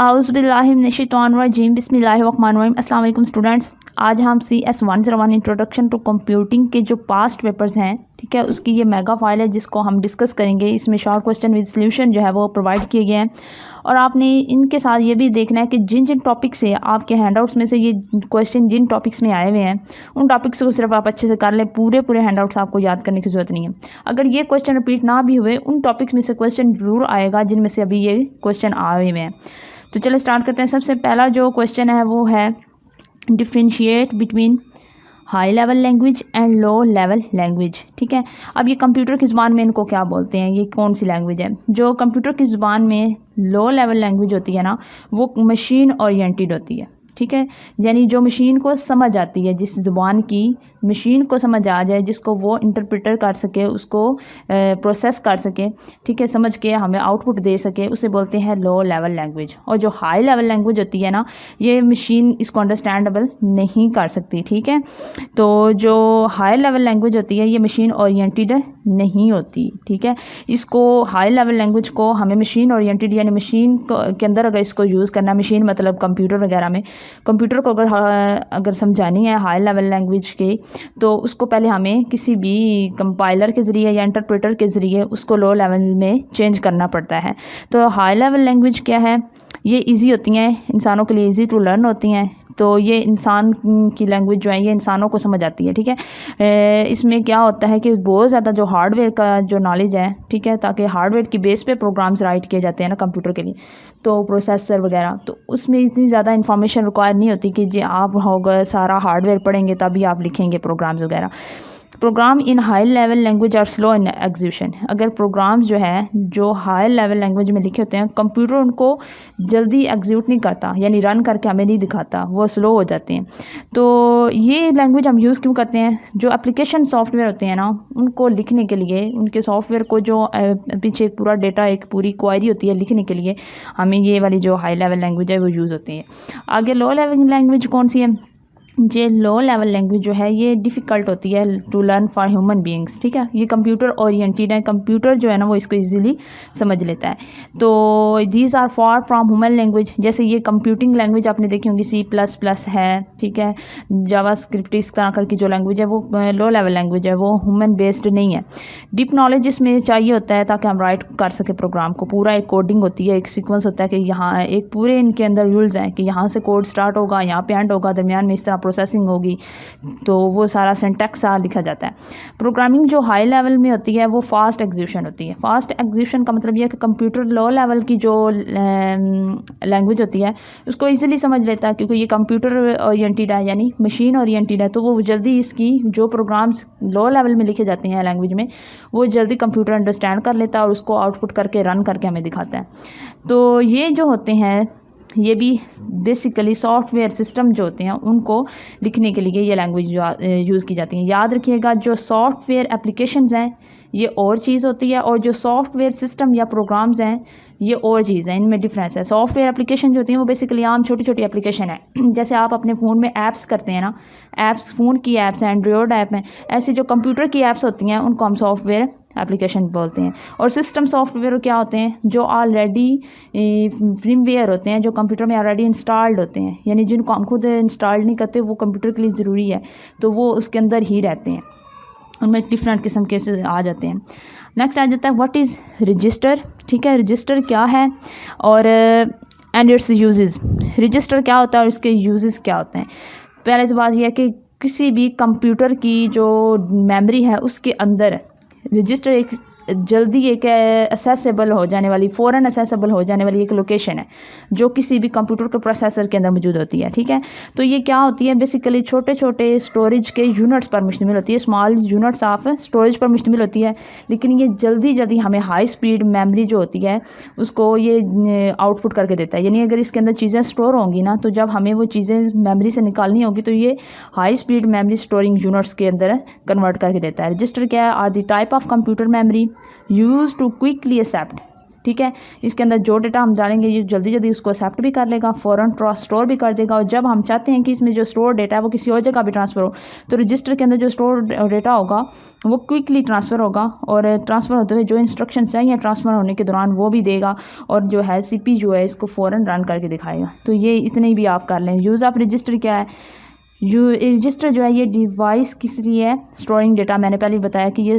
आउज़ुबिल्लाहिमिनश्शैतानिर्रजीम बिस्मिल्लाहिर्रहमानिर्रहीम। अस्सलाम वालेकुम स्टूडेंट्स। आज हम CS 101 इंट्रोडक्शन टू कंप्यूटिंग के जो पास्ट पेपर्स हैं, ठीक है, उसकी ये मेगा फाइल है जिसको हम डिस्कस करेंगे। इसमें शॉर्ट क्वेश्चन विद सॉल्यूशन जो है वो प्रोवाइड किए गए हैं और आपने इनके साथ ये भी देखना है कि जिन जिन टॉपिक से आपके हैंडआउट्स में से ये क्वेश्चन जिन टॉपिक्स में आए हुए हैं उन टॉपिक्स को सिर्फ आप अच्छे से कर लें। पूरे हैंडआउट्स आपको याद करने की ज़रूरत नहीं है। अगर ये क्वेश्चन रिपीट ना भी हुए उन टॉपिक्स में से क्वेश्चन ज़रूर आएगा जिनमें से अभी ये क्वेश्चन आए हुए हैं। तो चलो स्टार्ट करते हैं। सबसे पहला जो क्वेश्चन है वो है differentiate between high level language and low level language. ठीक है, अब ये कंप्यूटर की ज़ुबान में इनको क्या बोलते हैं, ये कौन सी लैंग्वेज है? जो कंप्यूटर की ज़ुबान में लो लेवल लैंग्वेज होती है ना, वो मशीन ओरिएंटेड होती है। ठीक है, यानी जो मशीन को समझ आती है, जिस ज़ुबान की मशीन को समझ आ जाए, जिसको वो इंटरप्रेटर कर सके, उसको प्रोसेस कर सके, ठीक है, समझ के हमें आउटपुट दे सके, उसे बोलते हैं लो लेवल लैंग्वेज। और जो हाई लेवल लैंग्वेज होती है ना, ये मशीन इसको अंडरस्टैंडेबल नहीं कर सकती। ठीक है, तो जो हाई लेवल लैंग्वेज होती है ये मशीन ओरिएंटेड नहीं होती। ठीक है, इसको हाई लेवल लैंग्वेज को हमें मशीन ओरिएंटेड यानी मशीन के अंदर अगर इसको यूज़ करना, मशीन मतलब कंप्यूटर वगैरह में, कंप्यूटर को अगर समझानी है हाई लेवल लैंग्वेज की, तो उसको पहले हमें किसी भी कंपाइलर के ज़रिए या इंटरप्रेटर के ज़रिए उसको लो लेवल में चेंज करना पड़ता है। तो हाई लेवल लैंग्वेज क्या है? ये इजी होती हैं, इंसानों के लिए इजी टू लर्न होती हैं। तो ये इंसान की लैंग्वेज जो है ये इंसानों को समझ आती है। ठीक है, इसमें क्या होता है कि बहुत ज़्यादा जो हार्डवेयर का जो नॉलेज है, ठीक है, ताकि हार्डवेयर की बेस पे प्रोग्राम्स राइट किए जाते हैं ना कंप्यूटर के लिए, तो प्रोसेसर वगैरह, तो उसमें इतनी ज़्यादा इन्फॉर्मेशन रिक्वायर नहीं होती कि जी आप होगा सारा हार्डवेयर पढ़ेंगे तभी आप लिखेंगे प्रोग्राम्स वगैरह। Program in high level language are slow in execution. अगर प्रोग्राम्स जो है जो हाई लेवल लैंग्वेज में लिखे होते हैं, कंप्यूटर उनको जल्दी एग्जीक्यूट नहीं करता, यानी रन करके हमें नहीं दिखाता, वो स्लो हो जाते हैं। तो ये लैंग्वेज हम यूज़ क्यों करते हैं? जो एप्लीकेशन सॉफ्टवेयर होते हैं ना, उनको लिखने के लिए, उनके सॉफ्टवेयर को जो पीछे एक पूरा डेटा, एक पूरी क्वेरी होती है, लिखने के लिए हमें ये वाली जो हाई लेवल लैंग्वेज है वो यूज़ होती है। आगे लो लेवल लैंग्वेज कौन सी है? ये लो लेवल लैंग्वेज जो है ये डिफ़िकल्ट होती है to learn for human beings. ठीक है, ये कंप्यूटर ओरिएंटेड है, कंप्यूटर जो है ना वो इसको इजीली समझ लेता है। तो these are far from human language. जैसे ये कंप्यूटिंग लैंग्वेज आपने देखी होंगी C++ है, ठीक है, जावास्क्रिप्ट, इस तरह करके जो लैंग्वेज है वो लो लेवल लैंग्वेज है, वो ह्यूमन बेस्ड नहीं है। डीप नॉलेज इसमें चाहिए होता है ताकि हम राइट कर सके प्रोग्राम को। पूरा एक कोडिंग होती है, एक सीक्वेंस होता है कि यहाँ एक पूरे इनके अंदर रूल्स हैं कि यहाँ से कोड स्टार्ट होगा, यहाँ पे एंड होगा, दरमियान में इस तरह प्रोसेसिंग होगी, तो वो सारा सिंटैक्स लिखा जाता है। प्रोग्रामिंग जो हाई लेवल में होती है वो फास्ट एग्जीक्यूशन होती है। फास्ट एग्जीक्यूशन का मतलब ये है कि कंप्यूटर लो लेवल की जो लैंग्वेज होती है उसको इजीली समझ लेता है, क्योंकि ये कंप्यूटर ओरिएंटेड है यानी मशीन ओरिएंटेड है, तो वो जल्दी इसकी जो प्रोग्राम्स लो लेवल में लिखे जाते हैं लैंग्वेज में, वो जल्दी कंप्यूटर अंडरस्टैंड कर लेता है और उसको आउटपुट करके रन करके हमें दिखाता है। तो ये जो होते हैं ये भी बेसिकली सॉफ्टवेयर सिस्टम जो होते हैं उनको लिखने के लिए ये लैंग्वेज यूज़ की जाती है। याद रखिएगा, जो सॉफ्टवेयर एप्लीकेशंस हैं ये और चीज़ होती है और जो सॉफ्टवेयर सिस्टम या प्रोग्राम्स हैं ये और चीज़ है, इनमें डिफरेंस है। सॉफ्टवेयर एप्लीकेशन जो होती हैं वो बेसिकली आम छोटी छोटी एप्लीकेशन है, जैसे आप अपने फ़ोन में ऐप्स करते हैं ना, ऐप्स फ़ोन की ऐप्स हैं, एंड्रॉयड ऐप हैं, ऐसी जो कंप्यूटर की ऐप्स होती हैं उनको हम सॉफ्टवेयर एप्लीकेशन बोलते हैं। और सिस्टम सॉफ्टवेयर क्या होते हैं? जो ऑलरेडी फ्रीमवेयर होते हैं, जो कंप्यूटर में ऑलरेडी इंस्टॉल्ड होते हैं, यानी जिनको हम खुद इंस्टॉल नहीं करते, वो कंप्यूटर के लिए ज़रूरी है, तो वो उसके अंदर ही रहते हैं, उनमें डिफरेंट किस्म के से आ जाते हैं। नेक्स्ट आ जाता है व्हाट इज़ रजिस्टर। ठीक है, रजिस्टर क्या है और एंड इट्स यूजेस। रजिस्टर क्या होता है और इसके यूजेस क्या होते हैं? पहले तो बात यह है कि किसी भी कंप्यूटर की जो मेमोरी है उसके अंदर रजिस्टर एक जल्दी एक असेसेबल हो जाने वाली, फ़ौरन असेसेबल हो जाने वाली एक लोकेशन है जो किसी भी कंप्यूटर के प्रोसेसर के अंदर मौजूद होती है। ठीक है, तो ये क्या होती है? बेसिकली छोटे छोटे स्टोरेज के यूनिट्स पर मुश्तमिल होती है, स्मॉल यूनिट्स ऑफ स्टोरेज पर मुश्तमिल होती है, लेकिन ये जल्दी जल्दी हमें हाई स्पीड मेमोरी जो होती है उसको ये आउटपुट करके देता है। यानी अगर इसके अंदर चीज़ें स्टोर होंगी ना, तो जब हमें वो चीज़ें मेमोरी से निकालनी होगी तो ये high speed memory storing units के अंदर कन्वर्ट करके देता है। रजिस्टर क्या है? Are the type of computer memory use to quickly accept ठीक है। इसके अंदर जो डेटा हम डालेंगे ये जल्दी जल्दी उसको एक्सेप्ट भी कर लेगा, फ़ौरन स्टोर भी कर देगा। और जब हम चाहते हैं कि इसमें जो स्टोर डेटा है वो किसी और जगह भी ट्रांसफ़र हो, तो रजिस्टर के अंदर जो स्टोर डेटा होगा वो क्विकली ट्रांसफ़र होगा, और ट्रांसफ़र होते हुए जो इंस्ट्रक्शन चाहिए ट्रांसफ़र होने के दौरान वो भी देगा, और जो है सीपी जो है इसको फ़ौरन रन करके दिखाएगा। तो ये इतने भी आप कर लें। यूज़ ऑफ रजिस्टर क्या है? रजिस्टर जो है ये डिवाइस किस लिए है? Storing data. मैंने पहले ही बताया कि ये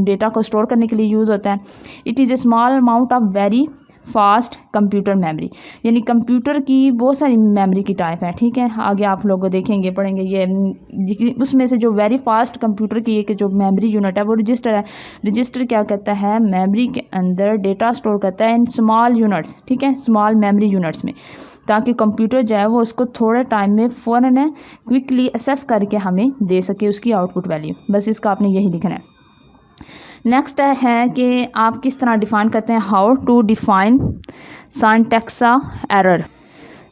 डेटा को स्टोर करने के लिए यूज़ होता है। It is a small amount of very fast computer memory, यानी कंप्यूटर की बहुत सारी मेमोरी की टाइप है, ठीक है। आगे आप लोग देखेंगे पढ़ेंगे ये उसमें से जो वेरी फास्ट कंप्यूटर की एक जो मेमोरी यूनिट है वो रजिस्टर है। रजिस्टर क्या कहता है? मेमोरी के अंदर डेटा स्टोर करता है इन स्मॉल यूनिट्स, ठीक है, स्मॉल मेमोरी यूनिट्स में, ताकि कंप्यूटर जो है वो उसको थोड़े टाइम में फ़ौरन क्विकली असेस करके हमें दे सके उसकी आउटपुट वैल्यू। बस इसका आपने यही लिखना है। नेक्स्ट है कि आप किस तरह डिफ़ाइन करते हैं, how to define syntax error.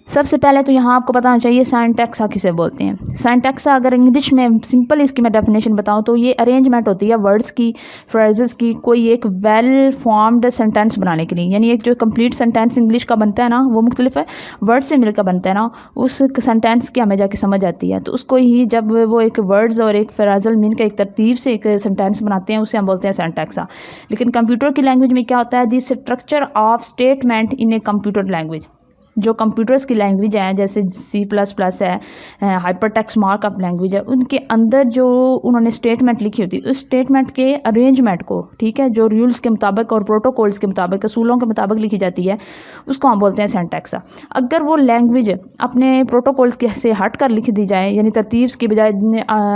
सबसे पहले तो यहाँ आपको पता होना चाहिए सिंटैक्स किसे बोलते हैं। सिंटैक्स अगर इंग्लिश में सिंपल इसकी मैं डेफिनेशन बताऊँ तो ये अरेंजमेंट होती है वर्ड्स की, फ्रेजेस की, कोई एक वेल फॉर्म्ड सेंटेंस बनाने के लिए। यानी एक जो कंप्लीट सेंटेंस इंग्लिश का बनता है ना वो मुख्तलिफ है वर्ड से मिलकर बनता है ना, उस सेंटेंस की हमें जाके समझ आती है। तो उसको ही जब वो एक वर्ड्स और एक फ्रेजल मीन का एक तरतीब से एक सेंटेंस बनाते हैं उसे हम बोलते हैं सिंटैक्स। लेकिन कंप्यूटर की लैंग्वेज में क्या होता है? The structure of statement in a computer language. जो कंप्यूटर्स की लैंग्वेज है जैसे C++ है, हाइपरटेक्स्ट मार्कअप लैंग्वेज है, उनके अंदर जो उन्होंने स्टेटमेंट लिखी होती है उस स्टेटमेंट के अरेंजमेंट को, ठीक है, जो रूल्स के मुताबिक और प्रोटोकॉल्स के मुताबिक, असूलों के मुताबिक लिखी जाती है उसको हम बोलते हैं सिंटैक्स। अगर वो लैंग्वेज अपने प्रोटोकॉल्स के से हट कर लिख दी जाए, यानी तरतीब के बजाय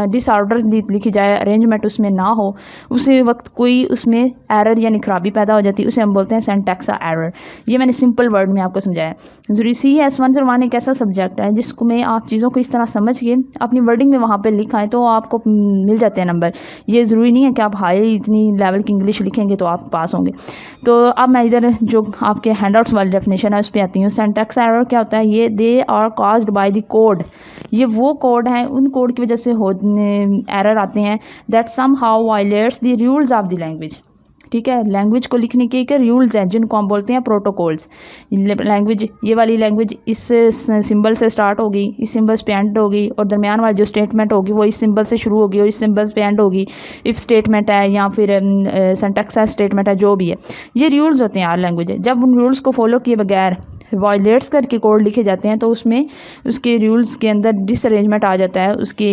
डिसऑर्डर लिखी जाए, अरेंजमेंट उसमें ना हो, उसी वक्त कोई उसमें एरर यानी खराबी पैदा हो जाती है, उसे हम बोलते हैं सिंटैक्स एरर। ये मैंने सिंपल वर्ड में आपको समझाया। CS101 एक ऐसा सब्जेक्ट है जिसको में आप चीज़ों को इस तरह समझ के अपनी वर्डिंग में वहाँ पे लिखा है तो आपको मिल जाते हैं नंबर। ये ज़रूरी नहीं है कि आप हाई इतनी लेवल की इंग्लिश लिखेंगे तो आप पास होंगे। तो अब मैं इधर जो आपके हैंडआउट्स वाली डेफिनेशन है उस पर आती हूँ। सिंटैक्स एरर क्या होता है? ये they are caused by the code. ये वो कोड हैं, उन कोड की वजह से एरर आते हैं that somehow violates the rules of the language, ठीक है। लैंग्वेज को लिखने के एक रूल्स हैं जिनको हम बोलते हैं प्रोटोकॉल्स। लैंग्वेज, ये वाली लैंग्वेज इस सिंबल से स्टार्ट होगी, इस सिंबल पे एंड होगी, और दरमियान वाली जो स्टेटमेंट होगी वो इस सिंबल से शुरू होगी और इस सिंबल पे एंड होगी। इफ़ स्टेटमेंट है या फिर सिंटैक्स स्टेटमेंट है, जो भी है, ये रूल्स होते हैं यार लैंग्वेज। जब उन रूल्स को फॉलो किए बगैर वायलेट्स करके कोड लिखे जाते हैं तो उसमें उसके रूल्स के अंदर डिसअरेंजमेंट आ जाता है, उसकी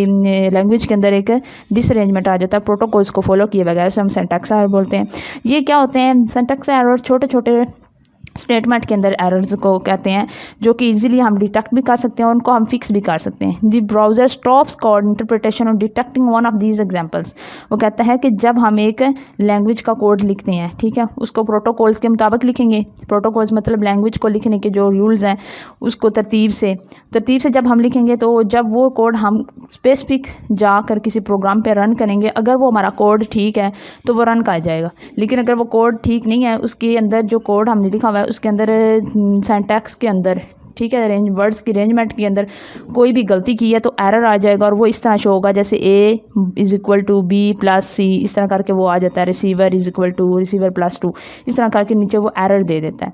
लैंग्वेज के अंदर एक डिसअरेंजमेंट आ जाता है प्रोटोकॉल्स को फॉलो किए बगैर। उसे हम सिंटैक्स एरर बोलते हैं। ये क्या होते हैं? सिंटैक्स एरर छोटे छोटे स्टेटमेंट के अंदर एरर्स को कहते हैं जो कि इजीली हम डिटेक्ट भी कर सकते हैं और उनको हम फिक्स भी कर सकते हैं। The browser stops code interpretation और detecting one of these examples. वो कहता है कि जब हम एक लैंग्वेज का कोड लिखते हैं, ठीक है, उसको प्रोटोकॉल्स के मुताबिक लिखेंगे। प्रोटोकॉल्स मतलब लैंग्वेज को लिखने के जो रूल्स हैं उसको तरतीब से जब हम लिखेंगे तो जब वो कोड हम स्पेसिफिक जाकर किसी प्रोग्राम पे रन करेंगे, अगर वो हमारा कोड ठीक है तो वो रन कर जाएगा। लेकिन अगर वो कोड ठीक नहीं है, उसके अंदर जो कोड हमने लिखा हुआ है उसके अंदर सिंटैक्स के अंदर, ठीक है, रेंज वर्ड्स की अरेंजमेंट के अंदर कोई भी गलती की है तो एरर आ जाएगा। और वो इस तरह शो होगा जैसे A=B + C, इस तरह करके वो आ जाता है। रिसीवर +2, इस तरह करके नीचे वो एरर दे देता है।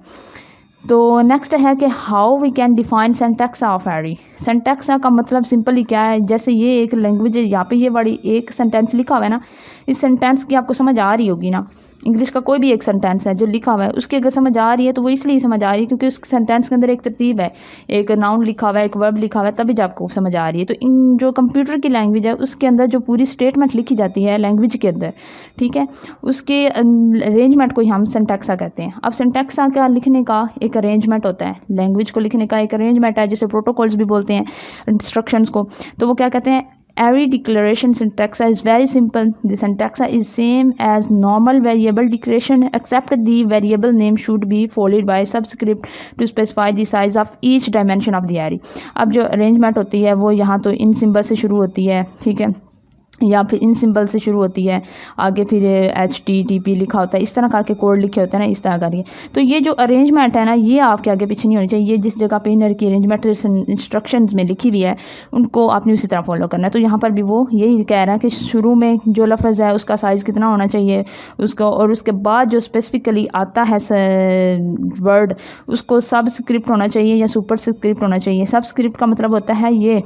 तो नेक्स्ट है कि how we can define syntax of array. Syntax का मतलब सिंपली क्या है? जैसे ये एक लैंग्वेज है, यहाँ पे ये बड़ी एक सेंटेंस लिखा हुआ है ना, इस सेंटेंस की आपको समझ आ रही होगी ना। इंग्लिश का कोई भी एक सेंटेंस है जो लिखा हुआ है उसकी अगर समझ आ रही है तो वो इसलिए समझ आ रही है क्योंकि उस सेंटेंस के अंदर एक तरतीब है, एक नाउन लिखा हुआ है, एक वर्ब लिखा हुआ है, तभी जब आपको समझ आ रही है। तो इन जो कंप्यूटर की लैंग्वेज है उसके अंदर जो पूरी स्टेटमेंट लिखी जाती है लैंग्वेज के अंदर, ठीक है, उसके अरेंजमेंट को ही हम सिंटैक्स कहते हैं। अब सिंटैक्स का लिखने का एक अरेंजमेंट होता है, लैंग्वेज को लिखने का एक अरेंजमेंट है जिसे प्रोटोकॉल्स भी बोलते हैं, इंस्ट्रक्शंस को। तो वो क्या कहते हैं? Every declaration syntax is very simple. The syntax is same as normal variable declaration except the variable name should be followed by subscript to specify the size of each dimension of the array. अब जो arrangement होती है वो यहाँ तो इन symbol से शुरू होती है, ठीक है, या फिर इन सिंबल से शुरू होती है, आगे फिर HTTP लिखा होता है, इस तरह करके कोड लिखे होते हैं ना, इस तरह करके। तो ये जो अरेंजमेंट है ना, ये आपके आगे पीछे नहीं होनी चाहिए। ये जिस जगह पे इनर की अरेंजमेंट इंस्ट्रक्शंस में लिखी हुई है उनको आपने उसी तरह फॉलो करना है। तो यहाँ पर भी वो यही कह रहा है कि शुरू में जो लफ्ज़ है उसका साइज़ कितना होना चाहिए उसको, और उसके बाद जो स्पेसिफिकली आता है वर्ड उसको सबस्क्रिप्ट होना चाहिए या सुपरस्क्रिप्ट होना चाहिए। सबस्क्रिप्ट का मतलब होता है ये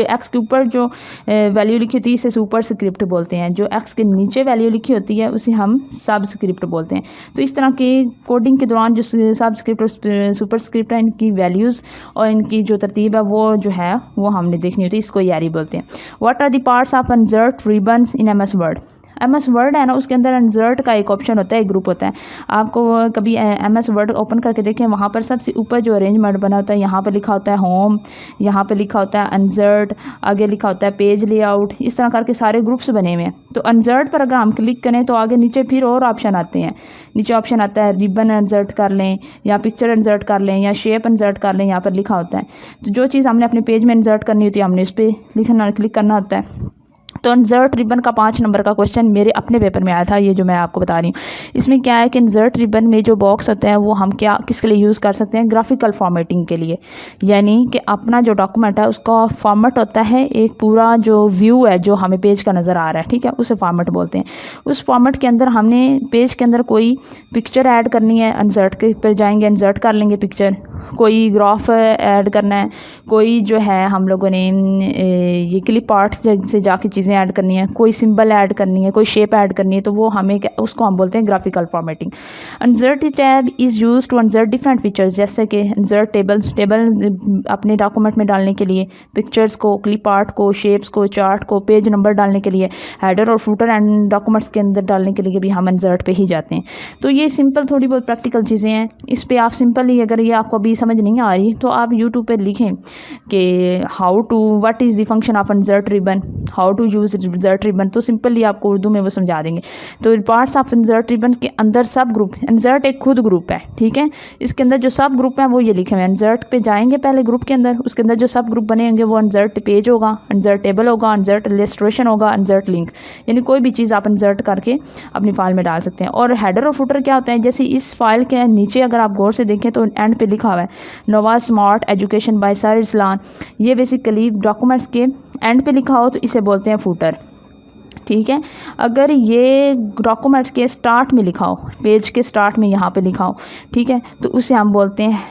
एक्स के ऊपर जो वैल्यू लिखी होती है इसे सुपर स्क्रिप्ट बोलते हैं, जो एक्स के नीचे वैल्यू लिखी होती है उसे हम सब स्क्रिप्ट बोलते हैं। तो इस तरह के कोडिंग के दौरान जो सब स्क्रिप्ट और सुपर स्क्रिप्ट है, इनकी वैल्यूज़ और इनकी जो तरतीब है वो जो है वो हमने देखनी होती है, इसको यारी बोलते हैं। What are the parts of insert ribbons in MS word. MS word है ना, उसके अंदर इंसर्ट का एक ऑप्शन होता है, एक ग्रुप होता है। आपको कभी MS वर्ड ओपन करके देखें, वहाँ पर सबसे ऊपर जो अरेंजमेंट बना होता है, यहाँ पर लिखा होता है होम, यहाँ पे लिखा होता है इंसर्ट, आगे लिखा होता है पेज लेआउट, इस तरह करके सारे ग्रुप्स बने हुए हैं। तो इंसर्ट पर अगर हम क्लिक करें तो आगे नीचे फिर और ऑप्शन आते हैं। नीचे ऑप्शन आता है रिबन इंसर्ट कर लें या पिक्चर इंसर्ट कर लें या शेप इंसर्ट कर लें, यहाँ पर लिखा होता है। तो जो चीज़ हमने अपने पेज में इंसर्ट करनी होती है हमने उस पर क्लिक करना होता है। तो इंसर्ट रिबन का 5 नंबर का क्वेश्चन मेरे अपने पेपर में आया था, ये जो मैं आपको बता रही हूँ। इसमें क्या है कि इंसर्ट रिबन में जो बॉक्स होते हैं वो हम किसके लिए यूज़ कर सकते हैं, ग्राफिकल फॉर्मेटिंग के लिए। यानी कि अपना जो डॉक्यूमेंट है उसका फॉर्मेट होता है, एक पूरा जो व्यू है जो हमें पेज का नज़र आ रहा है, ठीक है, उसे फॉर्मेट बोलते हैं। उस फॉर्मेट के अंदर हमने पेज के अंदर कोई पिक्चर ऐड करनी है, इंसर्ट के पर जाएंगे, इंसर्ट कर लेंगे पिक्चर, कोई ग्राफ ऐड करना है, कोई जो है हम लोगों ने ये क्लिप आर्ट से जाके चीज़ें ऐड करनी है, कोई सिंबल ऐड करनी है, कोई शेप ऐड करनी है, तो वो हमें उसको हम बोलते हैं graphical formatting. Insert tab is used to insert different features, जैसे कि इंसर्ट टेबल अपने डॉक्यूमेंट में डालने के लिए, पिक्चर्स को, क्लिप आर्ट को, शेप्स को, चार्ट को, पेज नंबर डालने के लिए, हेडर और फूटर एंड डॉक्यूमेंट्स के अंदर डालने के लिए भी हम इंसर्ट पे ही जाते हैं। तो ये सिंपल थोड़ी बहुत प्रैक्टिकल चीज़ें हैं, इस पर आप सिंपल ही, अगर ये आपको अभी समझ नहीं आ रही तो आप YouTube पे लिखें कि what is the function of insert ribbon, how to use insert ribbon, तो सिंपली आपको उर्दू में वो समझा देंगे। तो पार्ट्स ऑफ इंसर्ट रिबन के अंदर सब ग्रुप, इंसर्ट एक खुद ग्रुप है, ठीक है, इसके अंदर जो सब ग्रुप है वो ये लिखे हुए हैं। इंसर्ट पे जाएंगे पहले ग्रुप के अंदर, उसके अंदर जो सब ग्रुप बने होंगे वो इंसर्ट पेज होगा, इंसर्ट टेबल होगा, इंसर्ट इलस्ट्रेशन होगा, इंसर्ट लिंक, यानी कोई भी चीज़ आप इंसर्ट करके अपनी फाइल में डाल सकते हैं। और हेडर और फुटर क्या होता है, जैसे इस फाइल के नीचे अगर आप गौर से देखें तो एंड पे लिखा हुआ है नोवा smart education by sir Islam, ये बेसिकली डॉक्यूमेंट्स के एंड पे लिखा हो तो इसे बोलते हैं फुटर, ठीक है। अगर ये डॉक्यूमेंट्स के स्टार्ट में लिखा हो, पेज के स्टार्ट में यहाँ पे लिखा हो, ठीक है, तो उसे हम बोलते हैं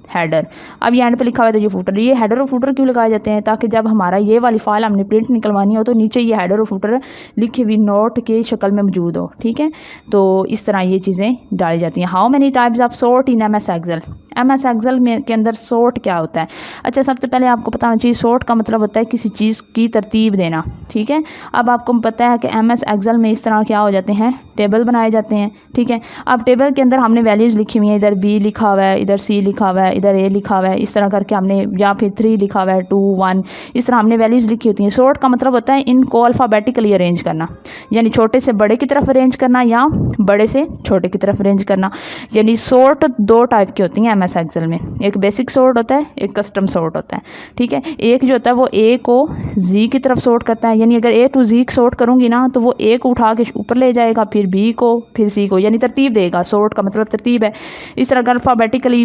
हेडर। अब ये एंड पे लिखा हुआ है तो ये फुटर। ये हेडर और फुटर क्यों लगाए जाते हैं, ताकि जब हमारा ये वाली फाइल हमने प्रिंट निकलवानी हो तो नीचे ये हेडर और फुटर लिखे हुई नोट के शक्ल में मौजूद हो, ठीक है। तो इस तरह ये चीज़ें डाली जाती हैं। How many types of sort in MS Excel. MS Excel में के अंदर सॉर्ट क्या होता है। अच्छा, सबसे पहले आपको पता होना चाहिए सॉर्ट का मतलब होता है किसी चीज़ की तरतीब देना, ठीक है। अब आपको पता है कि MS एक्सेल में इस तरह क्या हो जाते हैं, टेबल बनाए जाते हैं, ठीक है। अब टेबल के अंदर हमने वैल्यूज़ लिखी हुई हैं, इधर B लिखा हुआ है, इधर C लिखा हुआ है, इधर A लिखा हुआ है, इस तरह करके हमने, या फिर 3 लिखा हुआ है, 2 1, इस तरह हमने वैल्यूज़ लिखी होती हैं। सॉर्ट का मतलब होता है इनको अल्फ़ाबेटिकली अरेंज करना, यानी छोटे से बड़े की तरफ अरेंज करना या बड़े से छोटे की तरफ अरेंज करना। यानी सॉर्ट 2 टाइप की होती हैं MS एक्सेल में, एक बेसिक सॉर्ट होता है, एक कस्टम सॉर्ट होता है, ठीक है। एक जो होता है वो A को Z की तरफ सॉर्ट करता है, यानी अगर A to Z सॉर्ट करूँगी ना तो वो A को उठा के ऊपर ले जाएगा, फिर B को, फिर C को, यानी तरतीब देगा। सॉर्ट का मतलब तरतीब है। इस तरह अगर अल्फ़ाबेटिकली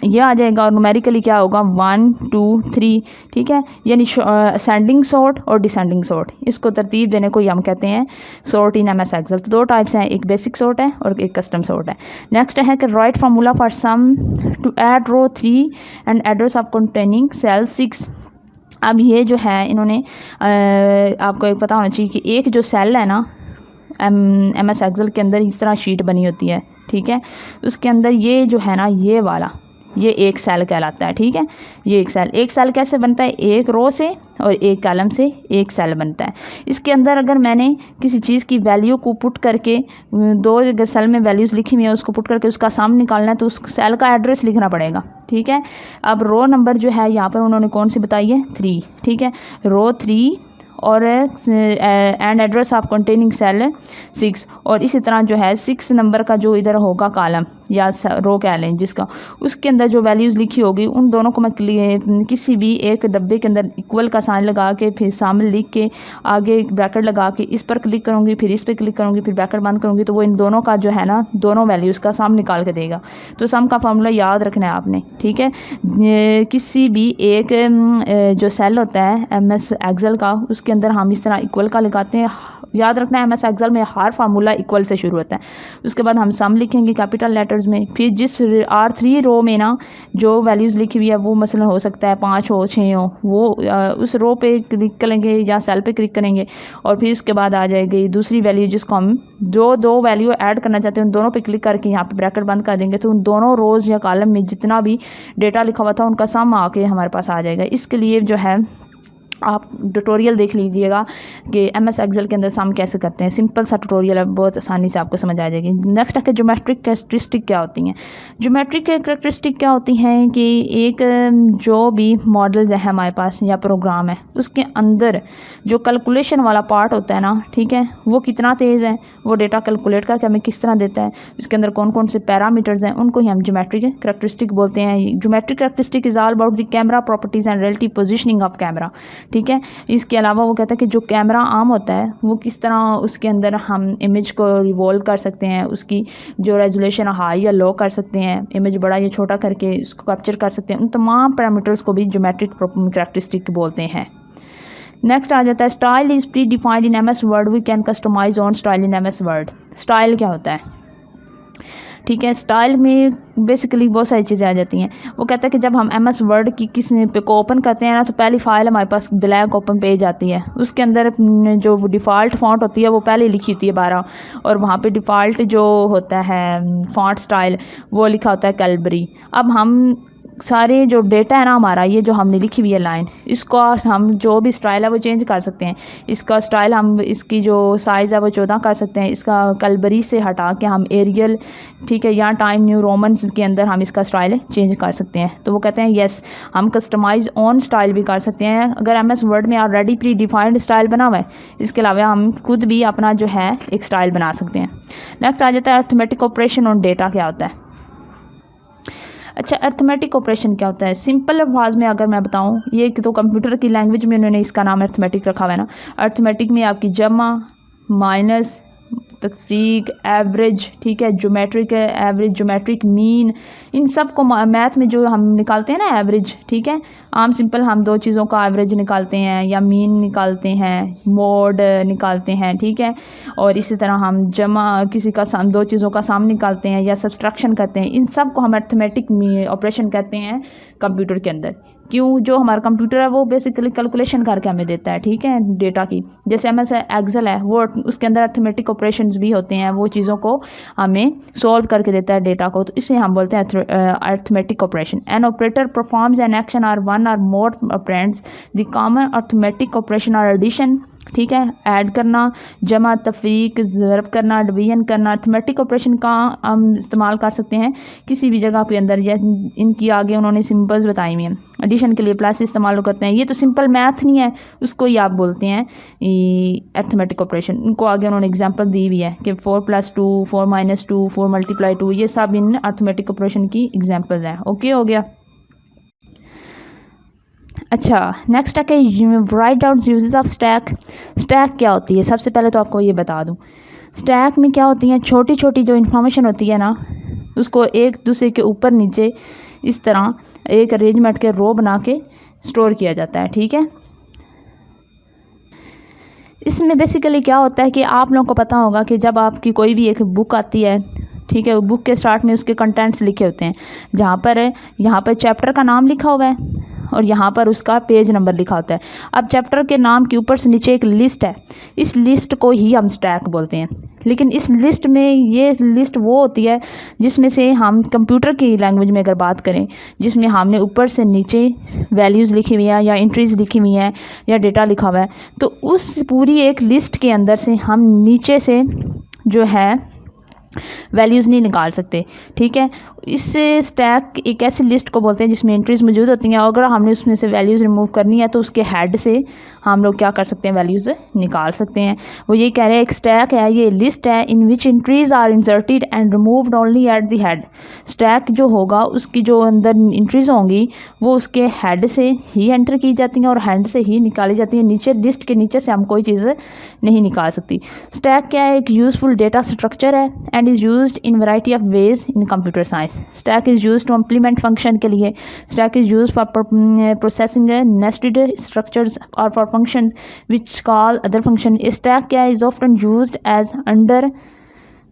ये आ जाएगा और न्यूमेरिकली क्या होगा 1 2 3, ठीक है, यानी असेंडिंग सॉर्ट और डिसेंडिंग सॉर्ट, इसको तरतीब देने को हम कहते हैं सॉर्ट इन MS एक्सेल। तो 2 टाइप्स हैं, एक बेसिक सॉर्ट है और एक कस्टम सॉर्ट है। नेक्स्ट है कि write formula for sum to add row 3 and address of containing cell 6। अब ये जो है इन्होंने आपको एक पता होना चाहिए कि एक जो सेल है ना MS एक्सेल के अंदर इस तरह शीट बनी होती है, ठीक है, उसके अंदर ये जो है ना ये वाला, ये एक सेल कहलाता है, ठीक है। ये एक सेल कैसे बनता है, एक रो से और एक कॉलम से एक सेल बनता है। इसके अंदर अगर मैंने किसी चीज़ की वैल्यू को पुट करके 2 अगर सेल में वैल्यूज़ लिखी हुई है उसको पुट करके उसका सम निकालना है तो उस सेल का एड्रेस लिखना पड़ेगा, ठीक है। अब रो नंबर जो है यहाँ पर उन्होंने कौन सी बताई है, 3, ठीक है। रो 3 और and address of containing cell 6, और इसी तरह जो है 6 नंबर का जो इधर होगा कॉलम या रो कह लें जिसका, उसके अंदर जो वैल्यूज़ लिखी होगी उन दोनों को मैं किसी भी एक डब्बे के अंदर इक्वल का साइन लगा के फिर सामने लिख के आगे ब्रैकेट लगा के इस पर क्लिक करूँगी, फिर इस पर क्लिक करूँगी, फिर ब्रैकेट बंद करूँगी, तो वो इन दोनों का जो है ना दोनों वैल्यूज़ का सम निकाल के देगा। तो सम का फार्मूला याद रखना है आपने, ठीक है। किसी भी एक जो सेल होता है MS एक्सेल का, उसके अंदर हम इस तरह इक्वल का लगाते हैं। याद रखना है MS एक्सेल में हर फार्मूला इक्वल से शुरू होता है। उसके बाद हम सम लिखेंगे कैपिटल लेटर्स में, फिर जिस R3 रो में ना जो वैल्यूज़ लिखी हुई है वो मसलन हो सकता है 5 हो 6 हो, वो उस रो पे क्लिक करेंगे या सेल पे क्लिक करेंगे और फिर उसके बाद आ जाएगी दूसरी वैल्यू जिसको हम जो दो वैल्यू ऐड करना चाहते हैं उन दोनों पे क्लिक करके यहाँ पे ब्रैकेट बंद कर देंगे, तो उन दोनों रोज़ या कॉलम में जितना भी डेटा लिखा हुआ था उनका सम आके हमारे पास आ जाएगा। इसके लिए जो है आप ट्यूटोरियल देख लीजिएगा कि MS एक्सेल के अंदर सम कैसे करते हैं। सिंपल सा ट्यूटोरियल है, बहुत आसानी से आपको समझ आ जाएगी। नेक्स्ट है कि ज्योमेट्रिक कैरेक्टरिस्टिक क्या होती हैं। ज्योमेट्रिक कैरेक्टरिस्टिक क्या होती हैं कि एक जो भी मॉडल्स है हमारे पास या प्रोग्राम है उसके अंदर जो कैलकुलेशन वाला पार्ट होता है ना, ठीक है, वो कितना तेज़ है, वो डेटा कैलकुलेट करके हमें किस तरह देता है, उसके अंदर कौन कौन से पैरामीटर्स हैं, उनको ही हम ज्योमेट्रिक कैरेक्टरिस्टिक बोलते हैं। Geometric characteristic is all about the camera properties and relative positioning of camera, ठीक है। इसके अलावा वो कहता है कि जो कैमरा आर्म होता है वो किस तरह उसके अंदर हम इमेज को रिवॉल्व कर सकते हैं, उसकी जो रेजोल्यूशन हाई या लो कर सकते हैं, इमेज बड़ा या छोटा करके उसको कैप्चर कर सकते हैं। उन तमाम पैरामीटर्स को भी ज्योमेट्रिक कैरेक्टरिस्टिक बोलते हैं। नेक्स्ट आ जाता है style is predefined in MS word, we can customize on style in MS word. Style क्या होता है, ठीक है। स्टाइल में बेसिकली बहुत सारी चीज़ें आ जाती हैं। वो कहता है कि जब हम MS वर्ड की किसी पे को ओपन करते हैं ना, तो पहली फ़ाइल हमारे पास ब्लैंक ओपन पेज आती है। उसके अंदर जो डिफ़ॉल्ट फ़ॉन्ट होती है वो पहले लिखी होती है 12, और वहाँ पे डिफ़ॉल्ट जो होता है फ़ॉन्ट स्टाइल वो लिखा होता है कैलबरी। अब हम सारे जो डेटा है ना हमारा, ये जो हमने लिखी हुई है लाइन, इसको हम जो भी स्टाइल है वो चेंज कर सकते हैं। इसका स्टाइल हम इसकी जो साइज़ है वो 14 कर सकते हैं। इसका कैलबरी से हटा के हम एरियल, ठीक है, या टाइम न्यू रोमन्स के अंदर हम इसका स्टाइल चेंज कर सकते हैं। तो वो कहते हैं येस, हम कस्टमाइज ऑन स्टाइल भी कर सकते हैं अगर MS वर्ड में ऑलरेडी प्री डिफाइंड स्टाइल बना हुआ है। इसके अलावा हम खुद भी अपना जो है एक स्टाइल बना सकते हैं। नेक्स्ट आ जाता है अर्थमेटिक ऑपरेशन ऑन डेटा। क्या होता है? अच्छा, अर्थमेटिक ऑपरेशन क्या होता है? सिंपल अल्फाज में अगर मैं बताऊं, ये तो कंप्यूटर की लैंग्वेज में उन्होंने इसका नाम अर्थमेटिक रखा हुआ है ना। अर्थमेटिक में आपकी जमा, माइनस, तफरीक, एवरेज, ठीक है, ज्योमेट्रिक एवरेज, ज्योमेट्रिक मीन, इन सब को मैथ में जो हम निकालते हैं ना एवरेज, ठीक है, आम सिंपल हम दो चीज़ों का एवरेज निकालते हैं या मीन निकालते हैं, मोड निकालते हैं, ठीक है, और इसी तरह हम जमा किसी का दो चीज़ों का साम निकालते हैं या सब्सट्रैक्शन करते हैं। इन सब को हम अर्थमेटिक ऑपरेशन कहते हैं कंप्यूटर के अंदर। क्यों? जो हमारा कंप्यूटर है वो बेसिकली कैलकुलेशन करके हमें देता है, ठीक है, डेटा की। जैसे MS एक्सेल है वो उसके अंदर अर्थमेटिक ऑपरेशंस भी होते हैं, वो चीज़ों को हमें सॉल्व करके देता है डेटा को, तो इसे हम बोलते हैं arithmetic operation. An operator performs an action or one or more operands. The common arithmetic operation are addition, ठीक है, ऐड करना, जमा, तफरीक, ज़र्ब करना, डिवीजन करना। अर्थमेटिक ऑपरेशन का हम इस्तेमाल कर सकते हैं किसी भी जगह के अंदर, या इनकी आगे उन्होंने सिंबल्स बताई हुई हैं। एडिशन के लिए प्लस इस्तेमाल करते हैं। ये तो सिंपल मैथ नहीं है, उसको ही आप बोलते हैं अर्थमेटिक ऑपरेशन। इनको आगे उन्होंने एग्जांपल दी हुई है कि 4 + 2, 4 - 2, 4 × 2, ये सब इन अर्थमेटिक ऑपरेशन की एग्जांपल्स हैं। ओके, हो गया। अच्छा, नेक्स्ट है कि write down uses of stack. Stack क्या होती है? सबसे पहले तो आपको ये बता दूं, स्टैक में क्या होती है, छोटी छोटी जो इन्फॉर्मेशन होती है ना, उसको एक दूसरे के ऊपर नीचे इस तरह एक अरेंजमेंट के रो बना के स्टोर किया जाता है, ठीक है। इसमें बेसिकली क्या होता है कि आप लोगों को पता होगा कि जब आपकी कोई भी एक बुक आती है, ठीक है, बुक के स्टार्ट में उसके कंटेंट्स लिखे होते हैं, जहाँ पर चैप्टर का नाम लिखा हुआ है और यहाँ पर उसका पेज नंबर लिखा होता है। अब चैप्टर के नाम के ऊपर से नीचे एक लिस्ट है, इस लिस्ट को ही हम स्टैक बोलते हैं। लेकिन इस लिस्ट में ये लिस्ट वो होती है जिसमें से हम कंप्यूटर की लैंग्वेज में अगर बात करें, जिसमें हमने ऊपर से नीचे वैल्यूज़ लिखी हुई है या एंट्रीज़ लिखी हुई हैं या डेटा लिखा हुआ है, तो उस पूरी एक लिस्ट के अंदर से हम नीचे से जो है वैल्यूज़ नहीं निकाल सकते, ठीक है। इससे स्टैक एक ऐसी लिस्ट को बोलते हैं जिसमें एंट्रीज मौजूद होती हैं, अगर हमने उसमें से वैल्यूज़ रिमूव करनी है तो उसके हेड से हम लोग क्या कर सकते हैं, वैल्यूज़ निकाल सकते हैं। वो ये कह रहे हैं एक स्टैक है, ये लिस्ट है in which entries are inserted and removed only at the head. Stack जो होगा उसकी जो अंदर एंट्रीज होंगी वो उसके हेड से ही एंटर की जाती हैं और हेड से ही निकाली जाती हैं, नीचे लिस्ट के नीचे से हम कोई चीज़ नहीं निकाल सकती। स्टैक क्या है, एक यूज़फुल डेटा स्ट्रक्चर है and is used in variety of ways in computer science. Stack is used to implement function के लिए, stack is used for processing nested structures और for function which call other function. Stack क्या is often used as under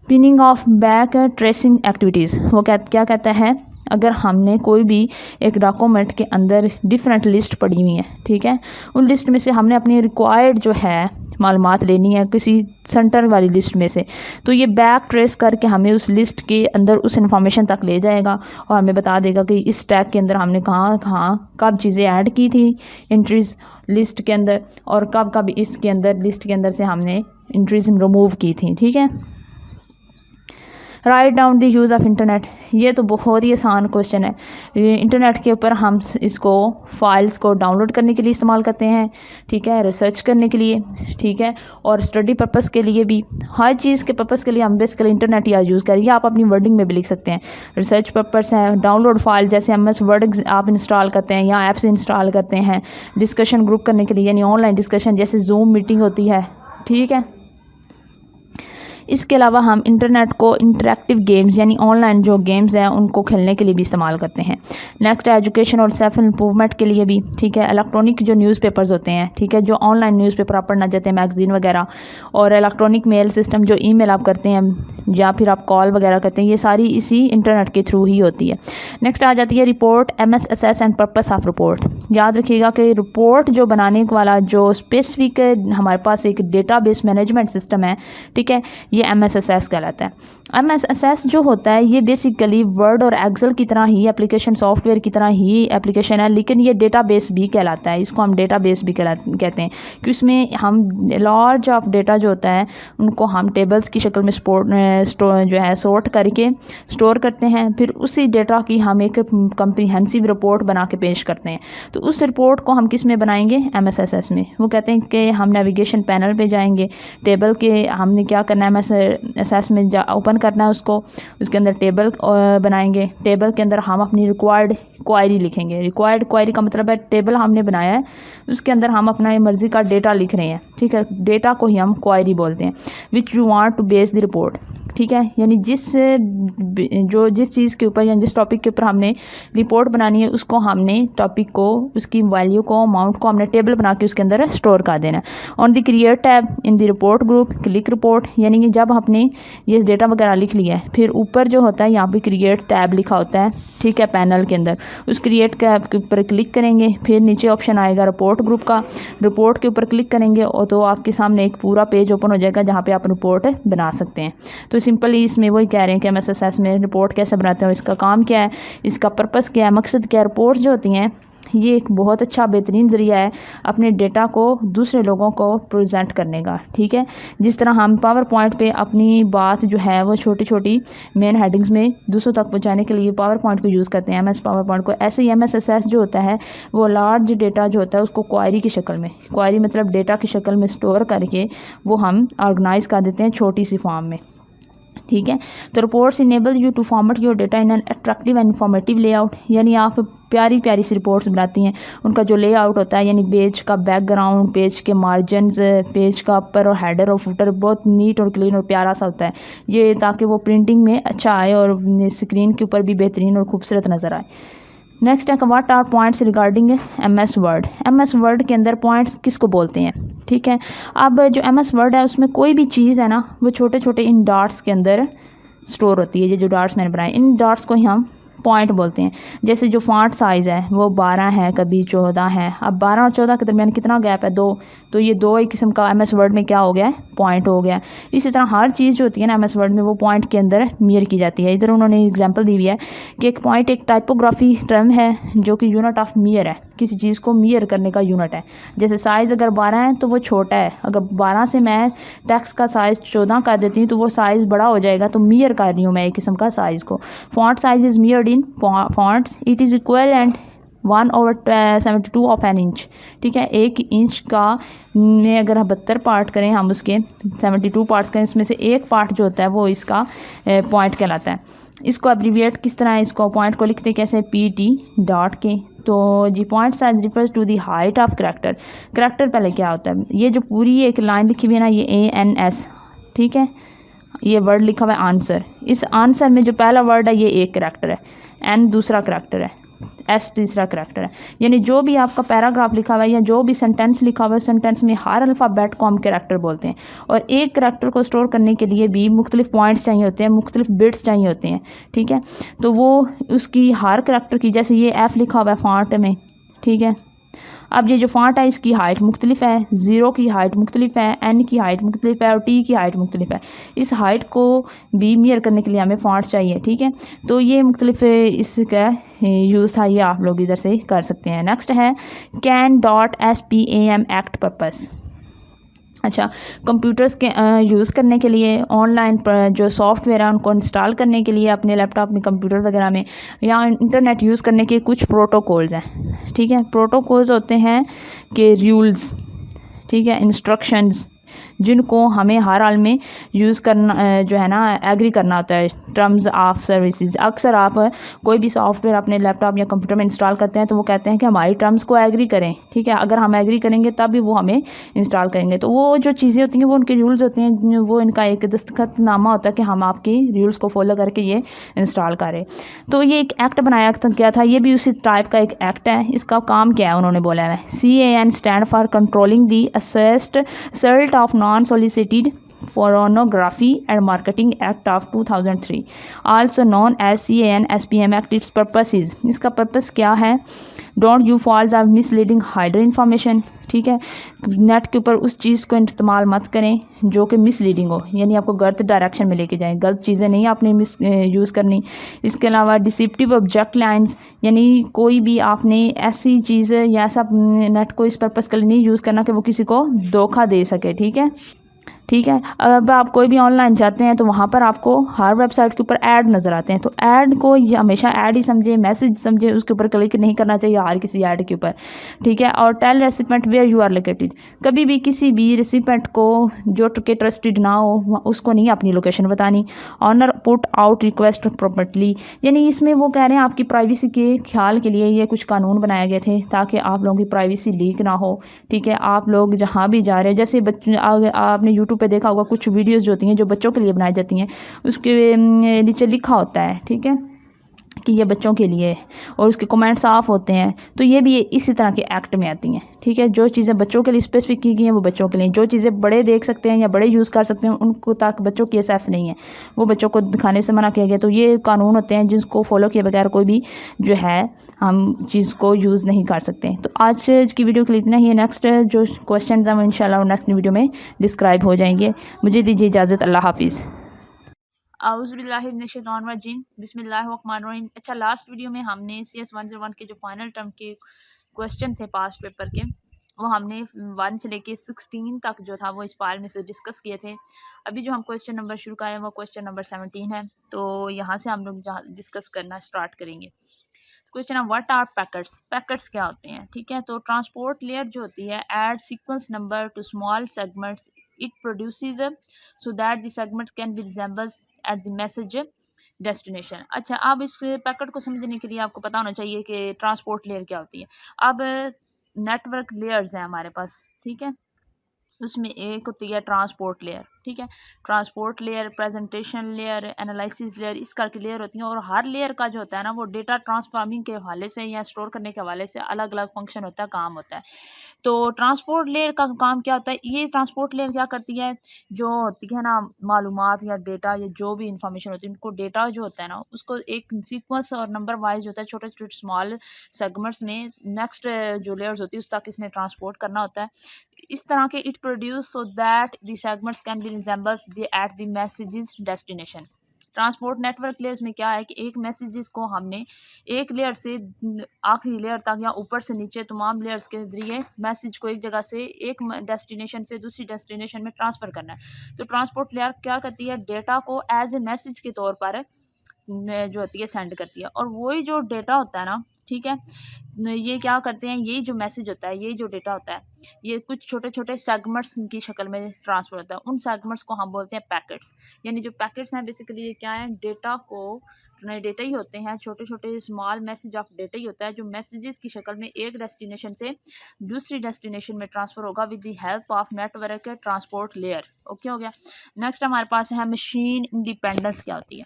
pinning of back tracing activities. वो क्या कहता है, अगर हमने कोई भी एक डॉक्यूमेंट के अंदर डिफरेंट लिस्ट पड़ी हुई है, ठीक है, उन लिस्ट में से हमने अपनी रिक्वायर्ड जो है मालूमात लेनी है किसी सेंटर वाली लिस्ट में से, तो ये बैक ट्रेस करके हमें उस लिस्ट के अंदर उस इन्फॉर्मेशन तक ले जाएगा और हमें बता देगा कि इस टैग के अंदर हमने कहाँ कहाँ कब चीज़ें ऐड की थी एंट्रीज़ लिस्ट के अंदर, और कब कब इसके अंदर लिस्ट के अंदर से हमने एंट्रीज़ रिमूव की थी, ठीक है। Write down the use of internet, ये तो बहुत ही आसान क्वेश्चन है। इंटरनेट के ऊपर हम इसको फाइल्स को डाउनलोड करने के लिए इस्तेमाल करते हैं, ठीक है, रिसर्च करने के लिए, ठीक है, और स्टडी पर्पस के लिए भी, हर चीज़ के पर्पस के लिए हम बेसिकली इंटरनेट या यूज़ करें। आप अपनी वर्डिंग में भी लिख सकते हैं, रिसर्च पर्पस है, डाउनलोड फाइल जैसे MS वर्ड आप इंस्टॉल करते हैं या ऐप्स इंस्टॉल करते हैं, डिस्कशन ग्रुप करने के लिए यानी ऑनलाइन डिस्कशन जैसे जूम मीटिंग होती है, ठीक है। इसके अलावा हम इंटरनेट को इंटरेक्टिव गेम्स यानी ऑनलाइन जो गेम्स हैं उनको खेलने के लिए भी इस्तेमाल करते हैं। नेक्स्ट एजुकेशन और सेल्फ इम्प्रूवमेंट के लिए भी, ठीक है। इलेक्ट्रॉनिक जो न्यूज़पेपर्स होते हैं, ठीक है, जो ऑनलाइन न्यूज़पेपर आप पढ़ना चाहते हैं, मैगजीन वगैरह, और इलेक्ट्रॉनिक मेल सिस्टम जो ईमेल आप करते हैं या फिर आप कॉल वगैरह करते हैं, ये सारी इसी इंटरनेट के थ्रू ही होती है। नेक्स्ट आ जाती है report, MS assess and purpose of report. याद रखिएगा कि रिपोर्ट जो बनाने वाला जो स्पेसिफिक हमारे पास एक डेटाबेस मैनेजमेंट सिस्टम है, ठीक है, ये MS असेस कहलाता है। MS असेस जो होता है ये बेसिकली वर्ड और एक्सेल की तरह ही एप्लीकेशन, सॉफ्टवेयर की तरह ही एप्लीकेशन है, लेकिन ये डेटाबेस भी कहलाता है। इसको हम डेटाबेस भी कहते हैं कि उसमें हम लार्ज ऑफ डेटा जो होता है उनको हम टेबल्स की शक्ल में सॉर्ट करके स्टोर करते हैं, फिर उसी डेटा की हम एक कम्प्रीहेंसिव रिपोर्ट बना के पेश करते हैं। तो उस रिपोर्ट को हम किस में बनाएंगे, MS असेस में। वो कहते हैं कि हम नेविगेशन पैनल पे जाएंगे, टेबल के हमने क्या करना है, MS असेस में ओपन करना है उसको, उसके अंदर टेबल बनाएंगे, टेबल के अंदर हम अपनी रिक्वायर्ड क्वायरी लिखेंगे। रिक्वायर्ड क्वायरी का मतलब है टेबल हमने बनाया है उसके अंदर हम अपना मर्ज़ी का डेटा लिख रहे हैं, ठीक है, डेटा को ही हम क्वायरी बोलते हैं। Which you want to base the report, ठीक है, यानी जिस चीज़ के ऊपर या जिस टॉपिक के ऊपर हमने रिपोर्ट बनानी है उसको हमने टॉपिक को, उसकी वैल्यू को, अमाउंट को हमने टेबल बना के उसके अंदर स्टोर कर देना है। On the create tab in the report group click report, यानी कि जब आपने ये डेटा वगैरह लिख लिया है फिर ऊपर जो होता है यहाँ पे क्रिएट टैब लिखा होता है, ठीक है, पैनल के अंदर, उस क्रिएट टैब के ऊपर क्लिक करेंगे, फिर नीचे ऑप्शन आएगा रिपोर्ट ग्रुप का, रिपोर्ट के ऊपर क्लिक करेंगे और तो आपके सामने एक पूरा पेज ओपन हो जाएगा जहाँ पे आप रिपोर्ट बना सकते हैं। तो सिंपली इसमें वही कह रहे हैं कि MS असेस में रिपोर्ट कैसे बनाते हैं, इसका काम क्या है, इसका पर्पस क्या है, मकसद क्या है। रिपोर्ट्स जो होती हैं ये एक बहुत अच्छा बेहतरीन ज़रिया है अपने डेटा को दूसरे लोगों को प्रेजेंट करने का, ठीक है। जिस तरह हम पावर पॉइंट पे अपनी बात जो है वो छोटी छोटी मेन हेडिंग्स में दूसरों तक पहुंचाने के लिए पावर पॉइंट को यूज़ करते हैं, MS पावर पॉइंट को, ऐसे ही MS असेस जो होता है वो लार्ज डेटा जो होता है उसको क्वायरी की शक्ल में, क्वायरी मतलब डेटा की शक्ल में स्टोर करके वो हम ऑर्गेनाइज कर देते हैं छोटी सी फॉर्म में, ठीक है। तो reports enable you to format your data in an attractive and informative layout, यानी आप प्यारी प्यारी सी रिपोर्ट्स बनाती हैं, उनका जो लेआउट होता है यानी पेज का बैकग्राउंड, पेज के मार्जिनस, पेज का अपर और हेडर और फुटर बहुत नीट और क्लीन और प्यारा सा होता है ये, ताकि वो प्रिंटिंग में अच्छा आए और स्क्रीन के ऊपर भी बेहतरीन और खूबसूरत नज़र आए। नेक्स्ट है what are points regarding MS word. MS word के अंदर पॉइंट्स किसको बोलते हैं, ठीक है। अब जो MS वर्ड है उसमें कोई भी चीज़ है ना वो छोटे छोटे इन डॉट्स के अंदर स्टोर होती है। ये जो डॉट्स मैंने बनाए इन डॉट्स को ही हम पॉइंट बोलते हैं। जैसे जो फॉन्ट साइज़ है वो 12 है, कभी 14 है। अब 12 और 14 के दरमियान कितना गैप है, 2, तो ये 2 एक किस्म का MS वर्ड में क्या हो गया है, पॉइंट हो गया है। इसी तरह हर चीज़ जो होती है ना MS वर्ड में वो पॉइंट के अंदर मिरर की जाती है। इधर उन्होंने एग्जांपल दी हुई है कि एक पॉइंट एक टाइपोग्राफी टर्म है जो कि यूनिट ऑफ मिरर है, किसी चीज़ को मिरर करने का यूनिट है। जैसे साइज़ अगर 12 है तो वो छोटा है, अगर 12 से मैं टेक्स्ट का साइज़ 14 कर देती हूँ तो वो साइज़ बड़ा हो जाएगा, तो मिरर कर रही हूँ मैं एक किस्म का साइज़ को। Font size is mirrored in fonts, it is equal and 1/72 of an inch. ठीक है, 1 इंच का में अगर हम 72 पार्ट करें, हम उसके 72 पार्ट्स करें, उसमें से एक पार्ट जो होता है वो इसका पॉइंट कहलाता है। इसको एब्रीविएट किस तरह है, इसको पॉइंट को लिखते कैसे, PT डॉट के। तो जी point size refers to the height of character. Character पहले क्या होता है, ये जो पूरी एक लाइन लिखी हुई है ना, ये ANS, ठीक है, ये वर्ड लिखा हुआ है आंसर। इस आंसर में जो पहला वर्ड है ये एक करैक्टर है, N दूसरा करैक्टर है, S तीसरा करैक्टर है। यानी जो भी आपका पैराग्राफ लिखा हुआ है या जो भी सेंटेंस लिखा हुआ है, सेंटेंस में हर अल्फ़ाबेट को हम करैक्टर बोलते हैं। और एक करैक्टर को स्टोर करने के लिए भी मुख्तलिफ पॉइंट्स चाहिए होते हैं, मुख्तलिफ बिट्स चाहिए होते हैं। ठीक है, तो वो उसकी हर करैक्टर की, जैसे ये F लिखा हुआ है फॉन्ट में, ठीक है, अब ये जो फॉन्ट है इसकी हाइट मुख्तलिफ है, 0 की हाइट मुख्तलिफ है, N की हाइट मुख्तलिफ है और T की हाइट मुख्तलिफ है। इस हाइट को भी मेयर करने के लिए हमें फॉन्ट चाहिए। ठीक है, तो ये मुख्तलिफ इसका यूज़ था, ये आप लोग इधर से कर सकते हैं। नेक्स्ट है CAN.SPAM एक्ट पर्पस। अच्छा, कंप्यूटर्स के यूज़ करने के लिए ऑनलाइन जो सॉफ्टवेयर है उनको इंस्टॉल करने के लिए अपने लैपटॉप में, कंप्यूटर वगैरह में, या इंटरनेट यूज़ करने के कुछ प्रोटोकॉल्स हैं। ठीक है, प्रोटोकॉल्स होते हैं कि रूल्स, ठीक है, इंस्ट्रक्शंस, जिनको हमें हर हाल में यूज़ करना जो है ना एग्री करना होता है। टर्म्स ऑफ सर्विसेज, अक्सर आप कोई भी सॉफ्टवेयर अपने लैपटॉप या कंप्यूटर में इंस्टॉल करते हैं तो वो कहते हैं कि हमारी टर्म्स को एग्री करें। ठीक है, अगर हम एग्री करेंगे तब भी वो हमें इंस्टॉल करेंगे। तो वो जो चीज़ें होती हैं वो उनके रूल्स होते हैं, वो इनका एक दस्तखतनामा होता है कि हम आपके रूल्स को फॉलो करके ये इंस्टॉल करें। तो ये एक एक्ट बनाया गया था, ये भी उसी टाइप का एक एक्ट है। इसका काम क्या है उन्होंने बोला है, CAN stand for controlling the assert of non-solicited pornography and marketing act of 2003, also known as CAN-SPAM act. its purpose is, इसका पर्पस क्या है, don't you false or misleading header information. ठीक है, नेट के ऊपर उस चीज़ को इस्तेमाल मत करें जो कि मिसलीडिंग हो, यानी आपको गलत डायरेक्शन में लेके जाएं, गलत चीज़ें नहीं आपने यूज़ करनी। इसके अलावा डिसिप्टिव ऑब्जेक्ट लाइन्स, यानी कोई भी आपने ऐसी चीज़ या ऐसा नेट को इस पर्पज़ के लिए नहीं यूज़ करना कि वो किसी को धोखा दे सके। ठीक है, ठीक है, अब आप कोई भी ऑनलाइन जाते हैं तो वहाँ पर आपको हर वेबसाइट के ऊपर ऐड नज़र आते हैं, तो ऐड को हमेशा ऐड ही समझे, मैसेज समझे, उसके ऊपर क्लिक नहीं करना चाहिए हर किसी ऐड के ऊपर। ठीक है, और tell recipient where you are located, कभी भी किसी भी रेसिपेंट को जो के ट्रस्टेड ना हो उसको नहीं अपनी लोकेशन बतानी। ऑनर पुट आउट रिक्वेस्ट प्रॉपर्टली, यानी इसमें वो कह रहे हैं आपकी प्राइवेसी के ख्याल के लिए ये कुछ कानून बनाए गए थे ताकि आप लोगों की प्राइवेसी लीक ना हो। ठीक है, आप लोग जहाँ भी जा रहे हैं, जैसे बच्चे आपने यूट्यूब पे देखा होगा कुछ वीडियोस जो होती हैं जो बच्चों के लिए बनाई जाती हैं, उसके नीचे लिखा होता है, ठीक है, कि ये बच्चों के लिए, और उसके कमेंट साफ होते हैं। तो ये भी इसी तरह के एक्ट में आती हैं। ठीक है, जो चीज़ें बच्चों के लिए स्पेसिफिक की गई हैं वो बच्चों के लिए, जो चीज़ें बड़े देख सकते हैं या बड़े यूज़ कर सकते हैं उनको तक बच्चों की एसेस नहीं है, वो बच्चों को दिखाने से मना किया गया। तो ये कानून होते हैं जिसको फॉलो किए बगैर कोई भी जो है हम चीज़ को यूज़ नहीं कर सकते। तो आज की वीडियो के लिए इतना ही है। नेक्स्ट जो क्वेश्चन हैं वो इंशाल्लाह नेक्स्ट वीडियो में डिस्क्राइब हो जाएंगे। मुझे दीजिए इजाज़त, अल्लाह हाफिज़। आउज़ुबिल्लाहिमिनश्शैतानिर्रजीम, बिस्मिल्लाहिर्रहमानिर्रहीम। अच्छा, लास्ट वीडियो में हमने CS 101 के जो फाइनल टर्म के क्वेश्चन थे पास्ट पेपर के, वो हमने 1 से लेके 16 तक जो था वो इस फाइल में से डिस्कस किए थे। अभी जो हम क्वेश्चन नंबर शुरू करें वो क्वेश्चन नंबर 17 है, तो यहाँ से हम लोग डिस्कस करना स्टार्ट करेंगे। क्वेश्चन है व्हाट आर पैकेट्स, पैकेट्स क्या होते हैं। ठीक है, तो ट्रांसपोर्ट लेयर जो होती है add sequence number two small segments it produces so that the segments can be resembles at the message destination. अच्छा, अब इस पैकेट को समझने के लिए आपको पता होना चाहिए कि ट्रांसपोर्ट लेयर क्या होती है। अब नेटवर्क लेयर्स हैं हमारे पास, ठीक है, उसमें एक होती है ट्रांसपोर्ट लेयर, ठीक है। Transport layer, presentation layer, analysis layer, इस करके लेयर होती हैं और हर लेयर का जो होता है ना वो डेटा ट्रांसफॉर्मिंग के हवाले से या स्टोर करने के हवाले से अलग अलग फंक्शन होता है, काम होता है। तो ट्रांसपोर्ट लेयर का काम क्या होता है, ये ट्रांसपोर्ट लेयर क्या करती है, जो होती है ना मालूमात या डेटा या जो भी इंफॉर्मेशन होती है उनको डेटा जो होता है ना उसको एक सीक्वेंस और नंबर वाइज होता है, छोटे छोटे स्मॉल सेगमेंट्स में नेक्स्ट जो लेयर्स होती है उस तक इसने ट्रांसपोर्ट करना होता है। इस तरह के it produce so that the segments can be resembles the at the messages destination. Transport network layers में क्या है कि एक मैसेजेस को हमने एक लेयर से आखिरी लेयर तक या ऊपर से नीचे तमाम लेयर्स के जरिए मैसेज को एक जगह से एक डेस्टिनेशन से दूसरी डेस्टिनेशन में ट्रांसफ़र करना है। तो ट्रांसपोर्ट लेयर क्या करती है, डेटा को एज ए मैसेज के तौर पर जो होती है सेंड करती है, और वही जो डेटा होता है ना, ठीक है, ये क्या करते हैं, यही जो मैसेज होता है, यही जो डेटा होता है, ये कुछ छोटे छोटे सेगमेंट्स की शक्ल में ट्रांसफ़र होता है। उन सेगमेंट्स को हम बोलते हैं पैकेट्स। यानी जो पैकेट्स हैं बेसिकली ये क्या है, डेटा को डेटा ही होते हैं, छोटे छोटे स्मॉल मैसेज ऑफ डेटा ही होता है जो मैसेजेस की शक्ल में एक डेस्टिनेशन से दूसरी डेस्टिनेशन में ट्रांसफ़र होगा with the help of network transport layer. Okay हो गया। नेक्स्ट हमारे पास है मशीन इंडिपेंडेंस। क्या होती है,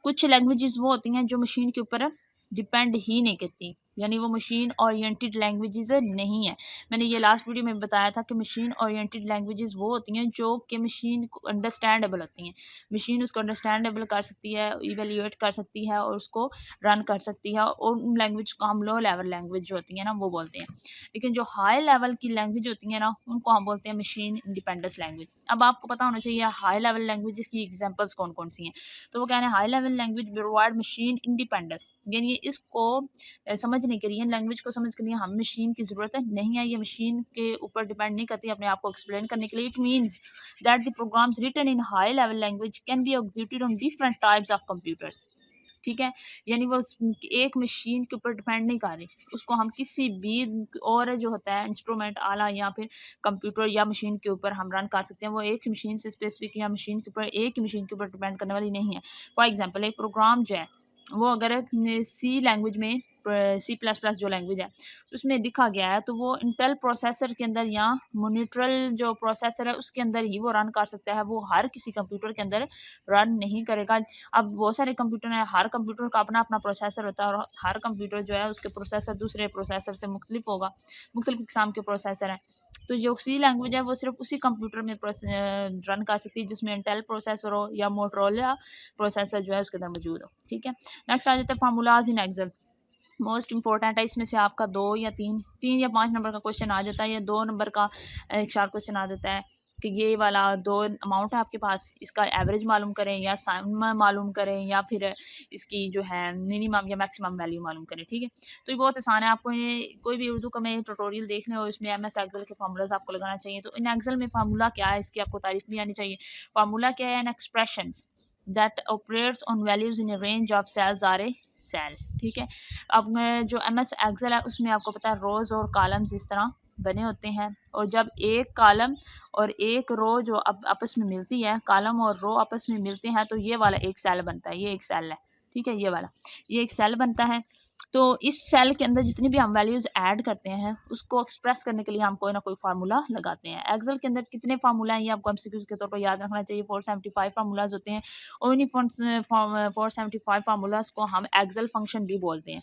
कुछ लैंग्वेजेस वो होती हैं जो मशीन के ऊपर डिपेंड ही नहीं करती, यानी वो मशीन ओरिएंटेड लैंग्वेजेस नहीं है। मैंने ये लास्ट वीडियो में बताया था कि मशीन ओरिएंटेड लैंग्वेजेस वो होती हैं जो कि मशीन को अंडरस्टैंडेबल होती हैं, मशीन उसको अंडरस्टैंडेबल कर सकती है, इवेल्यूएट कर सकती है और उसको रन कर सकती है, और उन लैंग्वेज को हम लो लेवल लैंग्वेज जो होती है ना वो बोलते हैं। लेकिन जो हाई लेवल की लैंग्वेज होती है ना उनको हम बोलते हैं मशीन इंडिपेंडेंस लैंग्वेज। अब आपको पता होना चाहिए हाई लेवल लैंग्वेजेस की एग्जाम्पल्स कौन कौन सी हैं। तो वो कह रहे हैं high level language provide machine independence, यानी इसको समझने के लिए, लैंग्वेज को समझ के लिए हम मशीन की ज़रूरत है नहीं है, ये मशीन के ऊपर डिपेंड नहीं करती अपने आप को एक्सप्लेन करने के लिए। It means that the programs written in high level language can be executed on different types of computers. ठीक है, यानी वो एक मशीन के ऊपर डिपेंड नहीं कर रही, उसको हम किसी भी और जो होता है इंस्ट्रूमेंट आला या फिर कंप्यूटर या मशीन के ऊपर हम रन कर सकते हैं। वो एक मशीन से स्पेसिफिक या मशीन के ऊपर एक ही मशीन के ऊपर डिपेंड करने वाली नहीं है। फॉर एग्जांपल एक प्रोग्राम जो है वो अगर सी लैंग्वेज में C++ जो लैंग्वेज है उसमें लिखा गया है तो वो इंटेल प्रोसेसर के अंदर या मोनिट्रल जो प्रोसेसर है उसके अंदर ही वो रन कर सकता है, वो हर किसी कंप्यूटर के अंदर रन नहीं करेगा। अब बहुत सारे कंप्यूटर हैं, हर कंप्यूटर का अपना अपना प्रोसेसर होता है और हर कंप्यूटर जो है उसके प्रोसेसर दूसरे प्रोसेसर से मुख्तलिफ होगा, मुख्तलिफ किस्म के प्रोसेसर हैं। तो जो सी लैंग्वेज है वो सिर्फ उसी कंप्यूटर में रन कर सकती है जिसमें इंटेल प्रोसेसर हो या मोटरोला प्रोसेसर जो है उसके अंदर मौजूद हो। ठीक है, नेक्स्ट आ जाता है formulas in Excel. Most important है, इसमें से आपका 2 या 3 या 5 नंबर का क्वेश्चन आ जाता है, या 2 नंबर का एक शार्ट क्वेश्चन आ जाता है कि ये वाला 2 अमाउंट है आपके पास, इसका एवरेज मालूम करें या सम मालूम करें या फिर इसकी जो है मिनिमम या मैक्सिमम वैल्यू मालूम करें। ठीक है, तो ये बहुत आसान है। आपको ये कोई भी उर्दू का मैं ट्यूटोरियल देख लें और इसमें MS एक्सेल के फार्मूलाज आपको लगाना चाहिए। तो इन एक्सेल में फार्मूला क्या है इसकी आपको तारीफ भी आनी चाहिए। फार्मूला क्या है, an expressions that operates on values in a range of cells are a cell। ठीक है, अब मैं जो MS एक्सेल है उसमें आपको पता है रोज़ और कॉलम्स इस तरह बने होते हैं, और जब एक कॉलम और एक रो जो आपस में मिलती है, कॉलम और रो आपस में मिलते हैं तो ये वाला एक सेल बनता है, ये एक सेल है। ठीक है, ये एक सेल बनता है। तो इस सेल के अंदर जितनी भी हम वैल्यूज़ ऐड करते हैं उसको एक्सप्रेस करने के लिए हम कोई ना कोई फार्मूला लगाते हैं। एक्सेल के अंदर कितने फार्मूला हैं ये आपको MCQs के तौर पर याद रखना चाहिए। 475 फार्मूलाज होते हैं और इन्हीं 475 फार्मूलाज को हम एक्सेल फंक्शन भी बोलते हैं।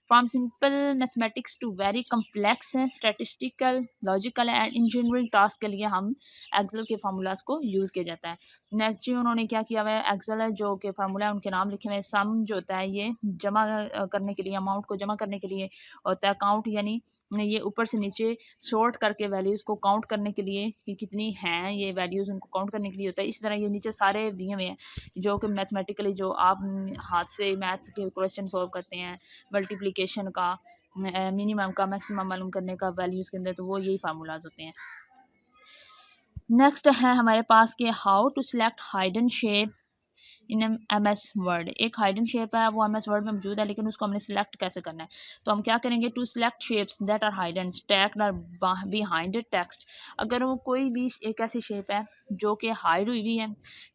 From simple mathematics to very complex statistical logical and engineering task के लिए हम एक्सेल के फार्मूलाज को यूज़ किया जाता है। नेक्स्ट जी उन्होंने क्या किया हुआ है, एक्सेल है जो के फार्मूला है उनके नाम लिखे हुए हैं। सम जो होता है ये जमा करने के लिए, अमाउंट को जमा करने के लिए होता है। काउंट यानी ये ऊपर से नीचे शॉर्ट करके वैल्यूज़ को काउंट करने के लिए कि कितनी हैं ये वैल्यूज़ उनको काउंट करने के लिए होता है। इस तरह ये नीचे सारे दिए हुए हैं जो कि मैथमेटिकली जो आप हाथ से मैथ के क्वेश्चन सॉल्व करते हैं, मल्टीप्लिकेशन का, मिनिमम का, मैक्सिमम मालूम करने का वैल्यूज़ के अंदर, तो वो यही फार्मूलाज होते हैं। नेक्स्ट है हमारे पास के how to select hidden shape in M S word. एक हाइडन शेप है, वो एम एस वर्ड में मौजूद है, लेकिन उसको हमने सिलेक्ट कैसे करना है। तो हम क्या करेंगे, to select shapes that are hidden stacked or behind text. अगर वो कोई भी एक ऐसी शेप है जो कि हाइड हुई हुई है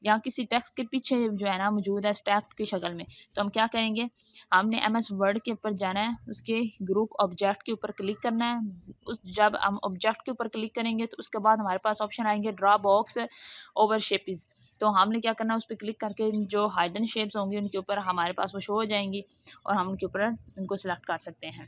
या किसी टेक्स्ट के पीछे जो है ना मौजूद है स्टैक्ड की शक्ल में, तो हम क्या करेंगे, हमने एम एस वर्ड के ऊपर जाना है, उसके ग्रुप ऑब्जेक्ट के ऊपर क्लिक करना है। उस जब हम ऑब्जेक्ट के ऊपर क्लिक करेंगे तो उसके बाद हमारे पास ऑप्शन आएंगे ड्रा बॉक्स ओवर शेप्स। तो हमने क्या करना है, उस पर क्लिक करके जो हाइडन शेप्स होंगी उनके ऊपर हमारे पास वो शो हो जाएंगी और हम उनके ऊपर उनको सिलेक्ट कर सकते हैं।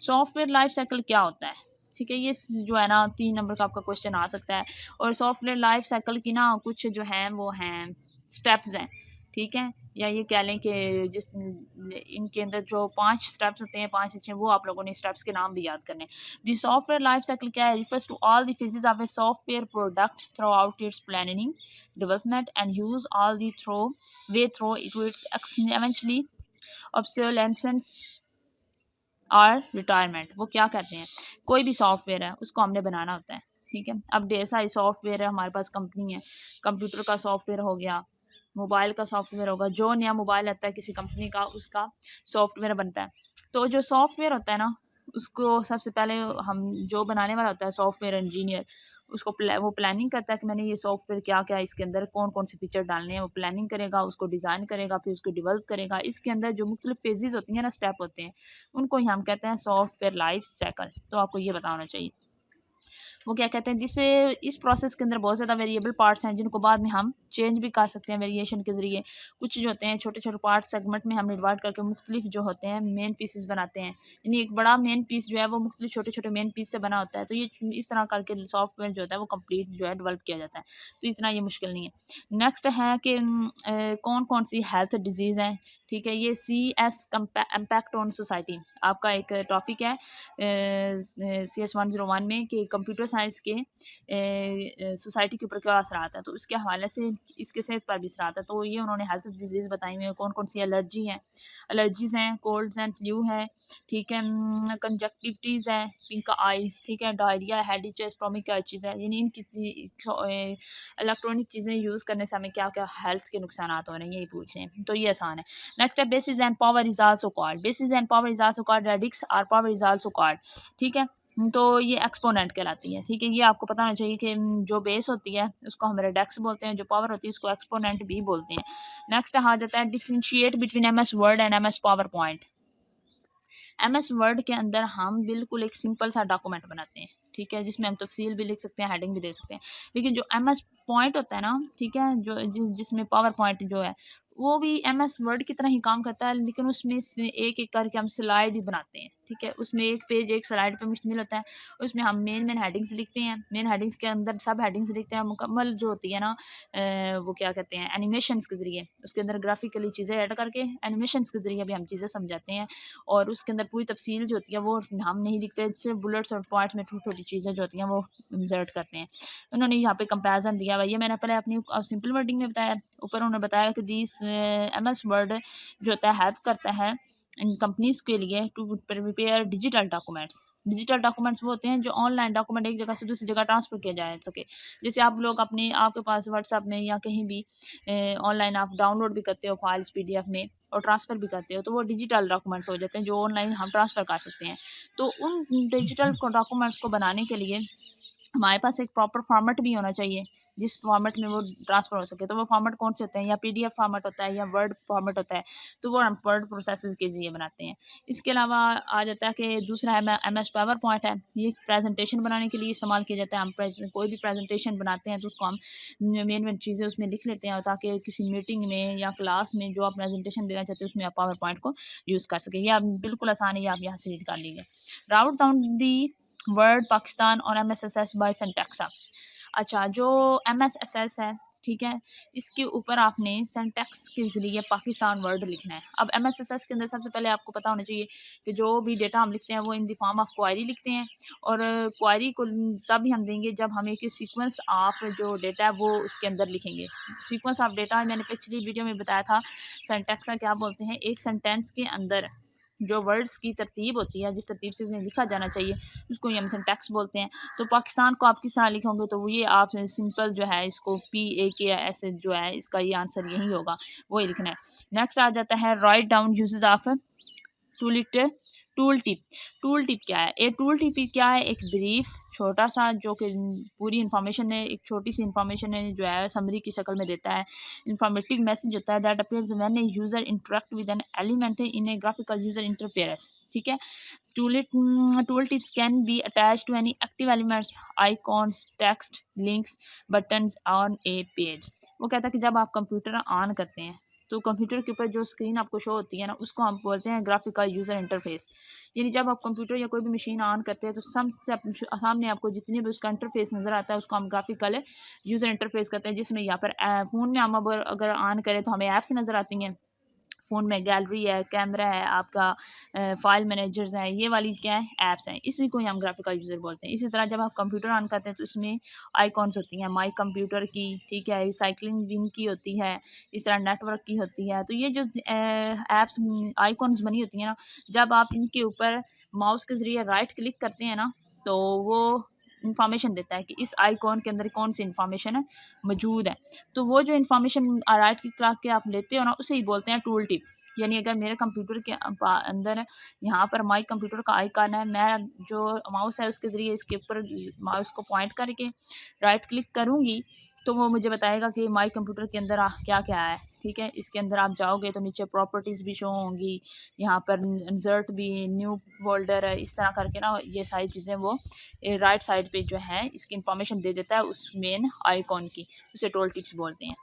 सॉफ्टवेयर लाइफ साइकिल क्या होता है, ठीक है, ये जो है ना 3 नंबर का आपका क्वेश्चन आ सकता है। और सॉफ्टवेयर लाइफ साइकिल की ना कुछ जो हैं वो हैं स्टेप्स हैं, ठीक है, या ये कह लें कि जिस इनके अंदर जो 5 स्टेप्स होते हैं, 5 अच्छे, वो आप लोगों ने स्टेप्स के नाम भी याद करने। दी सॉफ्टवेयर लाइफ साइकिल क्या है, refers to all the phases of a software product throughout its planning development and use all the through its eventually obsolescence और रिटायरमेंट। वो क्या कहते हैं, कोई भी सॉफ्टवेयर है उसको हमने बनाना होता है, ठीक है। अब ढेर सारी सॉफ्टवेयर है हमारे पास, कंपनी है, कंप्यूटर का सॉफ्टवेयर हो गया, मोबाइल का सॉफ्टवेयर होगा, जो नया मोबाइल आता है किसी कंपनी का उसका सॉफ्टवेयर बनता है। तो जो सॉफ्टवेयर होता है ना, उसको सबसे पहले हम जो बनाने वाला होता है सॉफ्टवेयर इंजीनियर, उसको वो प्लानिंग करता है कि मैंने ये सॉफ्टवेयर क्या क्या इसके अंदर कौन कौन से फीचर डालने हैं, वो प्लानिंग करेगा, उसको डिज़ाइन करेगा, फिर उसको डेवलप करेगा। इसके अंदर जो मुख्तलिफ फेजेस होती हैं ना, स्टेप होते हैं, उनको ही हम कहते हैं सॉफ्टवेयर लाइफ साइकिल। तो आपको ये पता होना चाहिए। वो क्या कहते हैं, जिससे इस प्रोसेस के अंदर बहुत ज़्यादा वेरिएबल पार्ट्स हैं जिनको बाद में हम चेंज भी कर सकते हैं वेरिएशन के ज़रिए। कुछ जो होते हैं छोटे छोटे पार्ट सेगमेंट में हमने डिवाइड करके मुख्तलिफ जो होते हैं मेन पीसेस बनाते हैं, यानी एक बड़ा मेन पीस जो है वो मुख्तलिफ छोटे छोटे मेन पीस से बना होता है। तो ये इस तरह करके सॉफ्टवेयर जो होता है वो कम्प्लीट जो है डेवलप किया जाता है। तो इतना ये मुश्किल नहीं है। नेक्स्ट है कि कौन कौन सी हेल्थ डिजीज़ हैं, ठीक है, ये CS इम्पैक्ट ऑन सोसाइटी आपका एक टॉपिक है CS 101 में, कि कंप्यूटर साइंस के सोसाइटी के ऊपर क्या असर आता है, तो उसके हवाले से इसके सेहत पर भी असर आता है। तो ये उन्होंने हेल्थ डिजीज़ बताई हुई है, कौन कौन सी एलर्जीज़ हैं, कोल्ड्स एंड फ्लू है, ठीक है, कंजक्टिविटीज़ है, पिंक आई, ठीक है, डायरिया, हेडेक, स्टोमिक चीज़ है, यानी इनकी इलेक्ट्रॉनिक चीज़ें यूज़ करने से हमें क्या क्या हेल्थ के नुकसान हो रहे हैं, यही पूछ रहे हैं। तो ये आसान है। नेक्स्ट है basis and power is also called, basis and power is also called radix और पावर इज आल्सो कॉल्ड, ठीक है। तो ये एक्सपोनेंट कहलाती है, ठीक है, ये आपको पता होना चाहिए कि जो बेस होती है उसको हम रेडेक्स बोलते हैं, जो पावर होती है उसको एक्सपोनेंट भी बोलते हैं। नेक्स्ट आ जाता है differentiate between MS word and MS power point. MS word के अंदर हम बिल्कुल एक सिंपल सा डॉक्यूमेंट बनाते हैं, ठीक है, जिसमें हम तफसील भी लिख सकते हैं, हेडिंग भी दे सकते हैं। लेकिन जो MS पॉइंट होता है ना, ठीक है, जो जिसमें पावर पॉइंट जो है वो भी MS वर्ड की तरह ही काम करता है, लेकिन उसमें से एक एक करके हम स्लाइड ही बनाते हैं, ठीक है। उसमें एक पेज एक स्लाइड पे मुश्तमिल होता है, उसमें हम मेन मेन हेडिंग्स लिखते हैं, मेन हेडिंग्स के अंदर सब हेडिंग्स लिखते हैं, मुकम्मल जो होती है ना वो क्या कहते हैं एनिमेशंस के ज़रिए, उसके अंदर ग्राफिकली चीज़ें ऐड करके एनिमेशंस के ज़रिए भी हम चीज़ें समझाते हैं। और उसके अंदर पूरी तफसील जो होती है वो हम नहीं लिखते, सिर्फ बुलेट्स और पॉइंट्स में छोटी छोटी चीज़ें जो होती हैं वो इंसर्ट करते हैं। उन्होंने यहाँ पे कंपैरिजन दिया हुआ, ये मैंने पहले अपनी सिंपल वर्डिंग में बताया, ऊपर उन्होंने बताया कि दिस MS वर्ड जो होता है हेल्प करता है इन कंपनीज़ के लिए to prepare digital documents. Digital documents वो होते हैं जो ऑनलाइन डॉक्यूमेंट एक जगह से दूसरी जगह ट्रांसफ़र किया जा सके। जैसे आप लोग अपने आपके पास व्हाट्सएप में या कहीं भी ऑनलाइन आप डाउनलोड भी करते हो फाइल्स PDF में और ट्रांसफ़र भी करते हो, तो वो डिजिटल डॉक्यूमेंट्स हो जाते हैं जो ऑनलाइन हम ट्रांसफ़र कर सकते हैं। तो उन डिजिटल डॉक्यूमेंट्स को बनाने के लिए हमारे पास एक प्रॉपर फॉर्मेट भी होना चाहिए जिस फॉर्मेट में वो ट्रांसफ़र हो सके। तो वो फॉर्मेट कौन से होते हैं, या PDF फॉर्मेट होता है या वर्ड फॉर्मेट होता है, तो वो हम वर्ड प्रोसेसेस के ज़रिए बनाते हैं। इसके अलावा आ जाता है कि दूसरा है MS पावर पॉइंट है, ये प्रेजेंटेशन बनाने के लिए इस्तेमाल किया जाता है। हम कोई भी प्रेजेंटेशन बनाते हैं तो उसको हम मेन मेन चीज़ें उसमें लिख लेते हैं ताकि किसी मीटिंग में या क्लास में जो आप प्रेजेंटेशन देना चाहते हैं उसमें आप पावर पॉइंट को यूज़ कर सकें। ये आप बिल्कुल आसान है, ये आप यहाँ से रीड कर लीजिए। राउट डाउन दी वर्ड पाकिस्तान और MSSS बाय सिंटैक्सा। अच्छा, जो MSSS है, ठीक है, इसके ऊपर आपने सिंटैक्स के ज़रिए पाकिस्तान वर्ड लिखना है। अब MSSS के अंदर सबसे पहले आपको पता होना चाहिए कि जो भी डेटा हम लिखते हैं वो in the form of query लिखते हैं, और क्वेरी को तब ही हम देंगे जब हम एक सीक्वेंस ऑफ जो डेटा है वो उसके अंदर लिखेंगे। सीक्वेंस ऑफ डेटा मैंने पिछली वीडियो में बताया था, सिंटैक्स क्या बोलते हैं, एक सेंटेंस के अंदर जो वर्ड्स की तरतीब होती है, जिस तरतीब से उन्हें लिखा जाना चाहिए, उसको ही हम सिंटैक्स बोलते हैं। तो पाकिस्तान को आप किस तरह लिखोगे, तो ये आप सिंपल जो है इसको PAK ऐसे जो है इसका ये आंसर यही होगा, वही लिखना है। नेक्स्ट आ जाता है write down uses of tool tip. Tool tip क्या है? टूल टिप क्या है? एक ब्रीफ छोटा सा जो कि पूरी इन्फॉर्मेशन है, एक छोटी सी इन्फॉर्मेशन है जो है समरी की शक्ल में देता है। इन्फॉर्मेटिव मैसेज होता है that appears when a user interact with an element in a graphical user interference. ठीक है। Tool tips can be attach to any active elements, icons, text, links, buttons on a page. वो कहता है कि जब आप कंप्यूटर ऑन करते हैं तो कंप्यूटर के ऊपर जो स्क्रीन आपको शो होती है ना, उसको हम बोलते हैं ग्राफिकल यूज़र इंटरफेस। यानी जब आप कंप्यूटर या कोई भी मशीन ऑन करते हैं तो सामने आपको जितने भी उसका इंटरफेस नज़र आता है उसको हम ग्राफिकल यूज़र इंटरफेस करते हैं, जिसमें यहाँ पर फ़ोन में हम अगर ऑन करें तो हमें ऐप्स नज़र आती हैं। फ़ोन में गैलरी है, कैमरा है, आपका फ़ाइल मैनेजर्स हैं, ये वाली क्या है ऐप्स हैं, इसी को ही हम ग्राफिकल यूज़र बोलते हैं। इसी तरह जब आप कंप्यूटर ऑन करते हैं तो इसमें आइकॉन्स होती हैं, माई कंप्यूटर की, ठीक है, रिसाइकलिंग बिन की होती है, इस तरह नेटवर्क की होती है। तो ये जो ऐप्स आइकॉन्स बनी होती हैं ना, जब आप इनके ऊपर माउस के ज़रिए राइट क्लिक करते हैं ना, तो वो इन्फॉर्मेशन देता है कि इस आइकॉन के अंदर कौन सी इन्फॉर्मेशन है मौजूद है। तो वो जो इन्फॉर्मेशन राइट क्लिक के आप लेते हो ना, उसे ही बोलते हैं टूल टिप। यानी अगर मेरे कंप्यूटर के अंदर यहाँ पर माई कंप्यूटर का आइकन है, मैं जो माउस है उसके ज़रिए इसके ऊपर माउस को पॉइंट करके राइट क्लिक करूँगी तो वो मुझे बताएगा कि माई कंप्यूटर के अंदर क्या क्या है। ठीक है, इसके अंदर आप जाओगे तो नीचे प्रॉपर्टीज़ भी शो होंगी, यहाँ पर इंसर्ट भी, न्यू फोल्डर है, इस तरह करके ना ये सारी चीज़ें वो राइट साइड पे जो है इसकी इंफॉर्मेशन दे देता है उस मेन आइकॉन की, उसे टूल टिप्स बोलते हैं।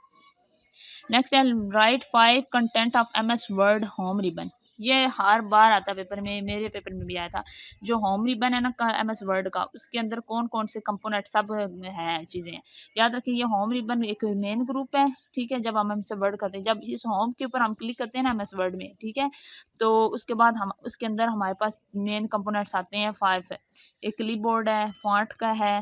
नेक्स्ट है right 5 content of MS word home ribbon. ये हर बार आता है पेपर में, मेरे पेपर में भी आया था। जो होम रिबन है ना MS वर्ड का, उसके अंदर कौन कौन से कंपोनेंट सब हैं, चीज़ें हैं। याद रखिए ये होम रिबन एक मेन ग्रुप है। ठीक है, जब हम MS वर्ड करते हैं, जब इस होम के ऊपर हम क्लिक करते हैं ना MS वर्ड में, ठीक है, तो उसके बाद हम उसके अंदर हमारे पास मेन कंपोनेंट्स आते हैं 5 है। एक क्लिप बोर्ड है, फॉन्ट का है,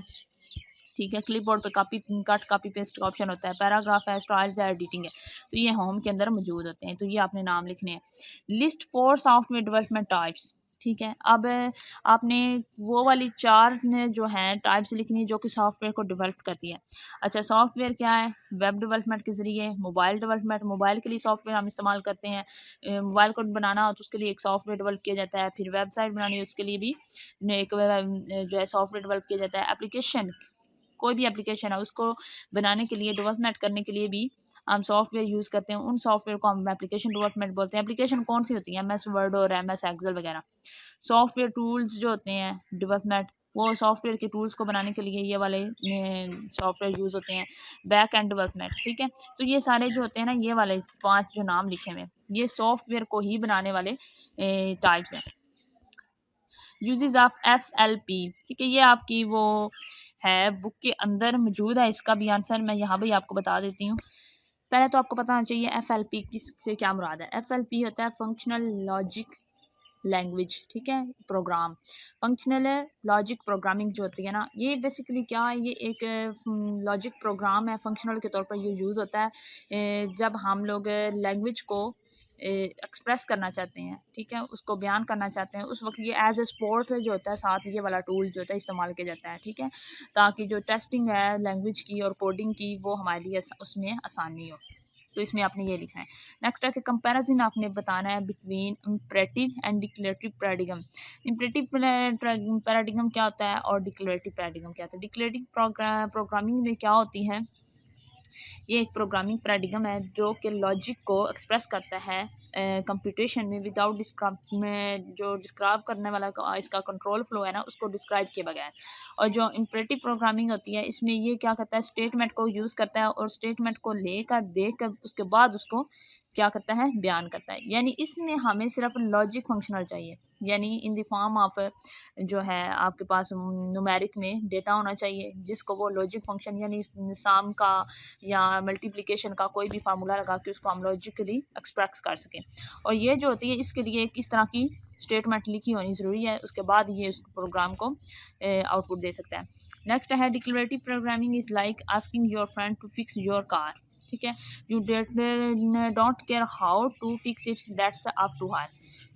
ठीक है, क्लिपबोर्ड पे कॉपी पेस्ट का ऑप्शन होता है, पैराग्राफ है, स्टाइल्स है, एडिटिंग है। तो ये होम के अंदर मौजूद होते हैं। तो ये आपने नाम लिखने हैं। List 4 software development types. ठीक है, अब आपने वो वाली 4 ने जो हैं टाइप्स लिखनी है जो कि सॉफ्टवेयर को डेवलप करती है। अच्छा, सॉफ्टवेयर क्या है? वेब डेवलपमेंट के ज़रिए, मोबाइल डेवलपमेंट, मोबाइल के लिए सॉफ्टवेयर हम इस्तेमाल करते हैं। मोबाइल को बनाना हो तो उसके लिए एक सॉफ्टवेयर डेवलप किया जाता है। फिर वेबसाइट बनानी हो उसके लिए भी एक जो है सॉफ्टवेयर डेवलप किया जाता है। एप्लीकेशन, कोई भी एप्लीकेशन है उसको बनाने के लिए, डेवलपमेंट करने के लिए भी हम सॉफ्टवेयर यूज़ करते हैं। उन सॉफ्टवेयर को हम एप्लीकेशन डेवलपमेंट बोलते हैं। एप्लीकेशन कौन सी होती है? MS वर्ड और MS एक्सेल वगैरह। सॉफ्टवेयर टूल्स जो होते हैं डेवलपमेंट, वो सॉफ्टवेयर के टूल्स को बनाने के लिए ये वाले सॉफ्टवेयर यूज़ होते हैं। बैक एंड डेवलपमेंट, ठीक है। तो ये सारे जो होते हैं ना, ये वाले 5 जो नाम लिखे हुए हैं, ये सॉफ्टवेयर को ही बनाने वाले टाइप्स हैं। यूजेस ऑफ FLP, ठीक है, ये आपकी वो है बुक के अंदर मौजूद है। इसका भी आंसर मैं यहाँ भी आपको बता देती हूँ। पहले तो आपको पता होना चाहिए FLP किससे क्या मुराद है। FLP होता है फंक्शनल लॉजिक लैंग्वेज, ठीक है, प्रोग्राम। फंक्शनल लॉजिक प्रोग्रामिंग जो होती है ना, ये बेसिकली क्या है, ये एक लॉजिक प्रोग्राम है, फंक्शनल के तौर पर ये यूज़ होता है जब हम लोग लैंग्वेज को एक्सप्रेस करना चाहते हैं, ठीक है, उसको बयान करना चाहते हैं। उस वक्त ये एज ए स्पोर्ट जो होता है, साथ ये वाला टूल जो होता है इस्तेमाल किया जाता है, ठीक है, ताकि जो टेस्टिंग है लैंग्वेज की और कोडिंग की वो हमारे लिए उसमें आसानी हो। तो इसमें आपने ये लिखा है। नेक्स्ट है कि कंपैरिजन आपने बताना है between imperative and declarative paradigm. Imperative paradigm क्या होता है और डिक्लेरेटिव पैराडिगम क्या होता है? डिक्लेरेटिव प्रोग्रामिंग में क्या होती है? ये एक प्रोग्रामिंग पैराडिगम है जो कि लॉजिक को एक्सप्रेस करता है कंप्यूटेशन में विदाउट डिस्क्राइब में, जो डिस्क्राइब करने वाला इसका कंट्रोल फ्लो है ना, उसको डिस्क्राइब किए बगैर। और जो इम्परेटिव प्रोग्रामिंग होती है, इसमें ये क्या करता है, स्टेटमेंट को यूज़ करता है और स्टेटमेंट को लेकर देखकर उसके बाद उसको क्या करता है, बयान करता है। यानी इसमें हमें सिर्फ लॉजिक फंक्शनल चाहिए, यानी इन द फॉर्म ऑफ जो है आपके पास न्यूमेरिक में डेटा होना चाहिए, जिसको वो लॉजिक फंक्शन यानी सम का या मल्टीप्लिकेशन का कोई भी फार्मूला लगा के उसको हम लॉजिकली एक्सप्रेस कर सकें। और ये जो होती है इसके लिए किस तरह की स्टेटमेंट लिखी होनी ज़रूरी है, उसके बाद ये उस प्रोग्राम को आउटपुट दे सकता है। नेक्स्ट है declarative programming is like asking your friend to fix your car, ठीक है, you don't care how to fix it, that's up to her.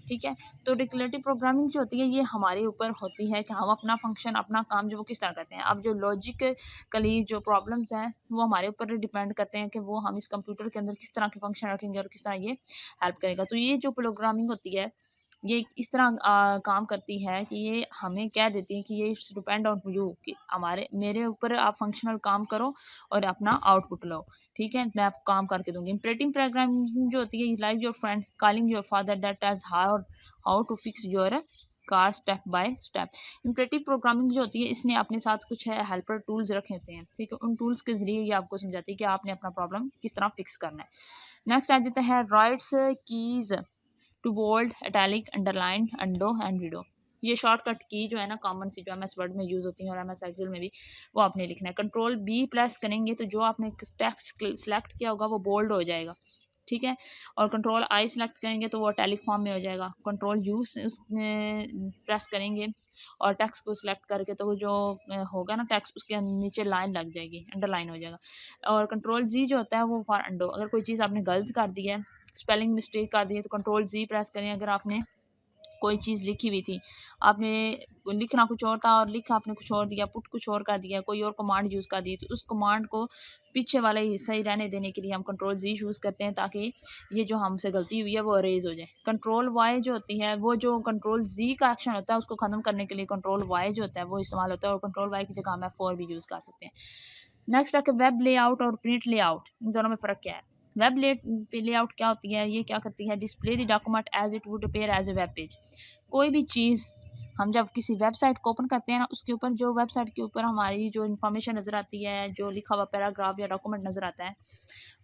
ठीक है। तो डिक्लेरेटिव प्रोग्रामिंग जो होती है ये हमारे ऊपर होती है कि हम अपना फंक्शन अपना काम जो वो किस तरह करते हैं। अब जो लॉजिकली जो प्रॉब्लम्स हैं वो हमारे ऊपर डिपेंड करते हैं कि वो हम इस कंप्यूटर के अंदर किस तरह के फंक्शन रखेंगे और किस तरह ये हेल्प करेगा। तो ये जो प्रोग्रामिंग होती है ये इस तरह काम करती है कि ये हमें कह देती है कि ये इट्स डिपेंड ऑन यू कि हमारे मेरे ऊपर आप फंक्शनल काम करो और अपना आउटपुट लो। ठीक है, मैं आपको काम करके दूंगी। इंपरेटिव प्रोग्रामिंग जो होती है like your friend calling your father that tells how to fix your car step by step. Imperative programming जो होती है इसने अपने साथ कुछ है हेल्पर टूल्स रखे होते हैं। ठीक है, उन टूल्स के जरिए ये आपको समझाती है कि आपने अपना प्रॉब्लम किस तरह फिक्स करना है। नेक्स्ट आ जाता है writes keys to bold italic underline undo and redo. ये शॉर्टकट की जो है ना कॉमन सी जो MS वर्ड में यूज़ होती है और MS एक्सेल में भी वो आपने लिखना है। कंट्रोल B प्रेस करेंगे तो जो आपने टेक्स्ट सेलेक्ट किया होगा वो बोल्ड हो जाएगा। ठीक है, और कंट्रोल I सेलेक्ट करेंगे तो वो इटैलिक फॉर्म में हो जाएगा। कंट्रोल U प्रेस करेंगे और टेक्स्ट को सिलेक्ट करके तो वो जो होगा ना टेक्स्ट उसके नीचे लाइन लग जाएगी, अंडरलाइन हो जाएगा। और कंट्रोल Z जो होता है वो फॉर अंडो। अगर कोई चीज़ आपने गलत कर दी है, स्पेलिंग मिस्टेक कर दी है तो कंट्रोल Z प्रेस करें। अगर आपने कोई चीज़ लिखी हुई थी, आपने लिखना कुछ और था और लिखा आपने कुछ और दिया, पुट कुछ और कर दिया, कोई और कमांड यूज़ कर दी, तो उस कमांड को पीछे वाला हिस्सा ही रहने देने के लिए हम कंट्रोल Z यूज़ करते हैं ताकि ये जो हमसे गलती हुई है वो अरेज हो जाए। कंट्रोल Y जो होती है वो जो कंट्रोल Z का एक्शन होता है उसको ख़त्म करने के लिए कंट्रोल Y जो होता है वो इस्तेमाल होता है और कंट्रोल Y की जगह हम F4 भी यूज़ कर सकते हैं। नेक्स्ट आके वेब लेआउट और प्रिंट लेआउट, इन दोनों में फ़र्क क्या है। वेब लेआउट क्या होती है, ये क्या करती है, display the document as it would appear as a web page. कोई भी चीज़ हम जब किसी वेबसाइट को ओपन करते हैं ना उसके ऊपर जो वेबसाइट के ऊपर हमारी जो इन्फॉर्मेशन नज़र आती है, जो लिखा हुआ पैराग्राफ या डॉक्यूमेंट नज़र आता है,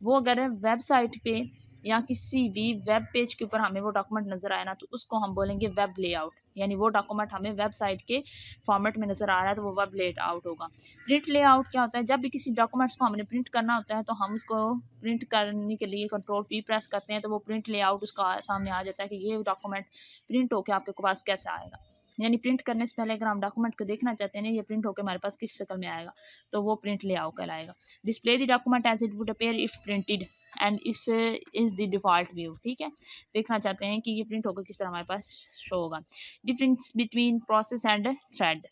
वो अगर वेबसाइट पे या किसी भी वेब पेज के ऊपर हमें वो डॉक्यूमेंट नज़र आए ना तो उसको हम बोलेंगे वेब लेआउट। यानी वो डॉक्यूमेंट हमें वेबसाइट के फॉर्मेट में नज़र आ रहा है तो वो वेब लेआउट होगा। प्रिंट लेआउट क्या होता है, जब भी किसी डॉक्यूमेंट्स को हमने प्रिंट करना होता है तो हम उसको प्रिंट करने के लिए कंट्रोल P प्रेस करते हैं तो वो प्रिंट लेआउट उसका सामने आ जाता है कि ये डॉक्यूमेंट प्रिंट होकर आपके पास कैसे आएगा। यानी प्रिंट करने से पहले अगर हम डॉक्यूमेंट को देखना चाहते हैं ना ये प्रिंट होकर हमारे पास किस शक्ल में आएगा तो वो प्रिंट लेआउट कहलाएगा। Display the document as it would appear if printed and if is the default view. ठीक है, देखना चाहते हैं कि ये प्रिंट होकर किस तरह हमारे पास शो होगा। Difference between process and thread.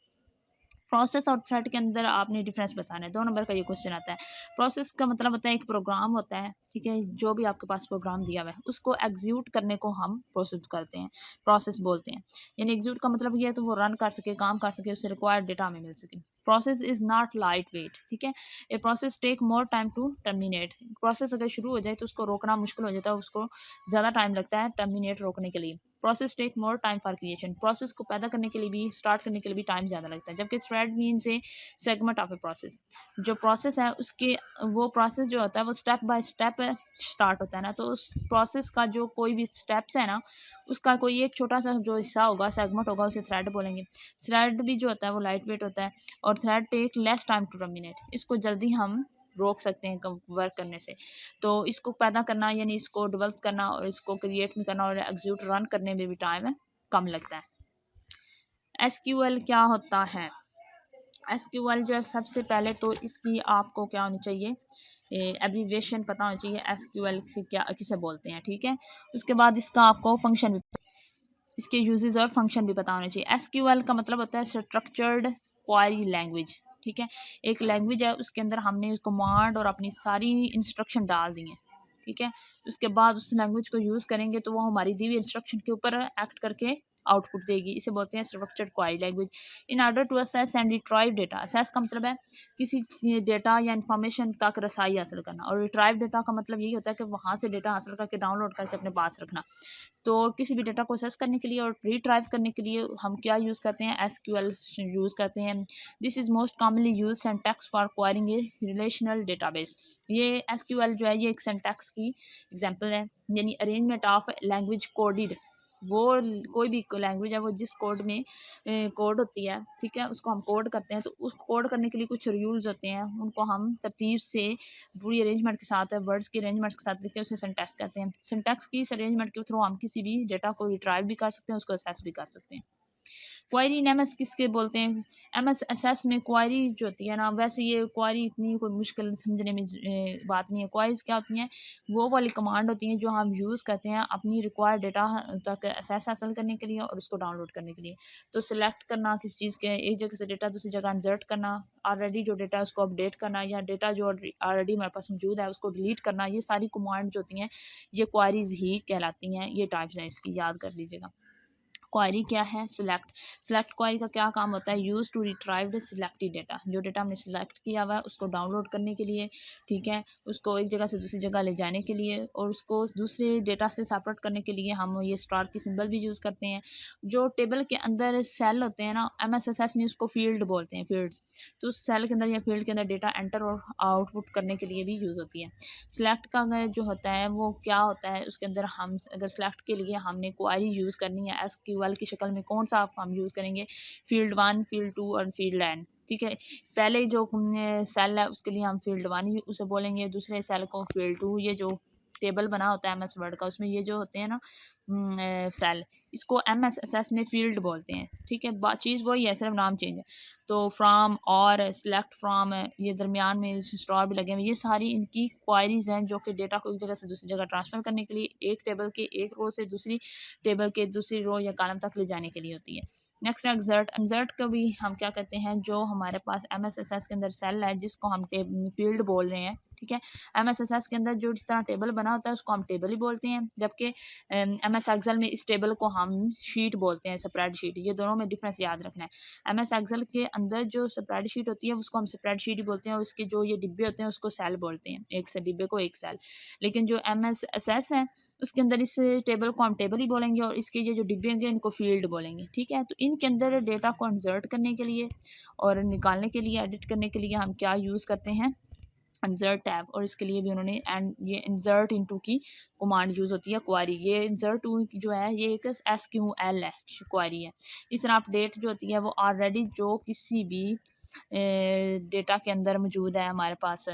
Process और थ्रेड के अंदर आपने डिफरेंस बताना है। 2 नंबर का ये क्वेश्चन आता है। प्रोसेस का मतलब होता है एक प्रोग्राम होता है, ठीक है, जो भी आपके पास प्रोग्राम दिया हुआ है उसको एग्जीक्यूट करने को हम प्रोसेस करते हैं, प्रोसेस बोलते हैं। यानी एग्जीक्यूट का मतलब ये है तो वो रन कर सके, काम कर सके, उससे रिक्वायर्ड डेटा हमें मिल सके। Process is not lightweight. ठीक है, a process take more time to terminate. Process अगर शुरू हो जाए तो उसको रोकना मुश्किल हो जाता है, उसको ज़्यादा टाइम लगता है टर्मिनेट रोकने के लिए। Process take more time for creation. Process को पैदा करने के लिए भी, स्टार्ट करने के लिए भी टाइम ज़्यादा लगता है। जबकि thread means A segment of a process. जो प्रोसेस है उसके वो प्रोसेस जो होता है वो स्टेप बाय स्टेप स्टार्ट होता है ना, तो उस प्रोसेस का जो कोई भी स्टेप्स है ना उसका कोई एक छोटा सा जो हिस्सा होगा, सेगमेंट होगा, उसे थ्रेड बोलेंगे। थ्रेड भी जो होता है वो लाइट वेट होता है और thread take less time to terminate. इसको जल्दी हम रोक सकते हैं वर्क करने से। तो इसको पैदा करना यानी इसको डेवलप करना और इसको क्रिएट भी करना और एग्जीक्यूट रन करने में भी टाइम कम लगता है। SQL क्या होता है। SQL जो है सबसे पहले तो इसकी आपको क्या होनी चाहिए, एब्रीविएशन पता होना चाहिए SQL से क्या किसे बोलते हैं। ठीक है, उसके बाद इसका आपको फंक्शन भी, इसके यूजेस और फंक्शन भी पता होना चाहिए। SQL का मतलब होता है स्ट्रक्चर्ड क्वेरी लैंग्वेज। ठीक है, एक लैंग्वेज है उसके अंदर हमने कमांड और अपनी सारी इंस्ट्रक्शन डाल दी हैं। ठीक है, उसके बाद उस लैंग्वेज को यूज़ करेंगे तो वो हमारी दी हुई इंस्ट्रक्शन के ऊपर एक्ट करके आउटपुट देगी। इसे बोलते हैं structured query language. In order to access and retrieve data. Access का मतलब है किसी डेटा या इन्फॉर्मेशन तक रसाई हासिल करना, और रिट्राइव डेटा का मतलब यही होता है कि वहाँ से डेटा हासिल करके डाउनलोड करके अपने पास रखना। तो किसी भी डेटा को असेस करने के लिए और रिट्राइव करने के लिए हम क्या यूज़ करते हैं, SQL यूज़ करते हैं। This is most commonly use syntax for quarrying A relational database. ये SQL जो है ये एक सिंटैक्स की एग्जांपल है, यानी अरेंजमेंट ऑफ लैंग्वेज कोडेड। वो कोई भी लैंग्वेज है वो जिस कोड में कोड होती है, ठीक है, उसको हम कोड करते हैं तो उस कोड करने के लिए कुछ रूल्स होते हैं, उनको हम तरतीब से पूरी अरेंजमेंट के साथ वर्ड्स की अरेंजमेंट्स के साथ लिखते हैं, उसे सिंटैक्स कहते हैं। सिंटैक्स की इस अरेंजमेंट के थ्रू हम किसी भी डेटा को रिट्राइव भी कर सकते हैं, उसको असेस भी कर सकते हैं। क्वायरी इन एमएस किसके बोलते हैं? एमएस एसएस में क्वायरी जो होती है ना, वैसे ये क्वायरी इतनी कोई मुश्किल समझने में बात नहीं है। क्वायरीज क्या होती हैं? वो वाली कमांड होती हैं जो हम यूज़ करते हैं अपनी रिक्वायर्ड डेटा तक एक्सेस हासिल करने के लिए और उसको डाउनलोड करने के लिए। तो सिलेक्ट करना किसी चीज़ के, एक जगह से डेटा दूसरी जगह इंसर्ट करना, ऑलरेडी जो डेटा है उसको अपडेट करना, या डेटा जो ऑलरेडी हमारे पास मौजूद है उसको डिलीट करना, ये सारी कमांड जो होती हैं ये क्वायरीज ही कहलाती हैं। ये टाइप्स हैं इसकी, याद कर लीजिएगा। क्वायरी क्या है? सिलेक्ट। सिलेक्ट क्वायरी का क्या काम होता है? Use to retrieve the selected data, जो डेटा हमने सिलेक्ट किया हुआ है उसको डाउनलोड करने के लिए, ठीक है, उसको एक जगह से दूसरी जगह ले जाने के लिए, और उसको दूसरे डेटा से सेपरेट करने के लिए हम ये स्टार की सिंबल भी यूज़ करते हैं। जो टेबल के अंदर सेल होते हैं ना, MSSS में उसको फील्ड बोलते हैं, फील्ड्स। तो उस सेल के अंदर या फील्ड के अंदर डेटा एंटर और आउटपुट करने के लिए भी यूज़ होती है। सिलेक्ट का जो होता है वो क्या होता है, उसके अंदर हम अगर सिलेक्ट के लिए हमने क्वायरी यूज़ करनी है SQL की शक्ल में, कौन सा हम यूज़ करेंगे? फील्ड 1, फील्ड 2 और फील्ड n, ठीक है। पहले जो सेल है उसके लिए हम फील्ड 1 ही उसे बोलेंगे, दूसरे सेल को फील्ड 2। ये जो टेबल बना होता है MS वर्ड का, उसमें ये जो होते हैं ना सेल, इसको MSSS में फील्ड बोलते हैं, ठीक है। चीज़ वही है, सिर्फ नाम चेंज है। तो फ्राम और सिलेक्ट फ्राम, ये दरमियान में स्टार भी लगे हुए, ये सारी इनकी क्वायरीज हैं जो कि डेटा को एक जगह से दूसरी जगह ट्रांसफ़र करने के लिए, एक टेबल के एक रो से दूसरी टेबल के दूसरी रो या कॉलम तक ले जाने के लिए होती है। Next exert. इंसर्ट का भी हम क्या कहते हैं, जो हमारे पास MSSS के अंदर सेल है जिसको हम फील्ड बोल रहे हैं, ठीक है। MSSS के अंदर जो जिस तरह टेबल बना होता है उसको हम टेबल ही बोलते हैं, जबकि MS एक्सेल में इस टेबल को हम शीट बोलते हैं, स्प्रेड शीट। ये दोनों में डिफरेंस याद रखना है। MS एक्सेल के अंदर जो स्प्रेड शीट होती है उसको हम स्प्रेड शीट ही बोलते हैं, और उसके जो ये डिब्बे होते हैं उसको सेल बोलते हैं, एक से डिब्बे को एक सेल। लेकिन जो MSSS है उसके अंदर इस टेबल को हम टेबल ही बोलेंगे, और इसके ये जो डिब्बे होंगे इनको फील्ड बोलेंगे, ठीक है। तो इनके अंदर डेटा को इंसर्ट करने के लिए और निकालने के लिए, एडिट करने के लिए हम क्या यूज़ करते हैं? Insert tab. और इसके लिए भी उन्होंने ये इंसर्ट इनटू की कमांड यूज़ होती है, क्वारी। ये इंसर्ट टू जो है ये एक SQL है, क्वारी है। इस तरह अपडेट जो होती है वो ऑलरेडी जो किसी भी डेटा के अंदर मौजूद है, हमारे पास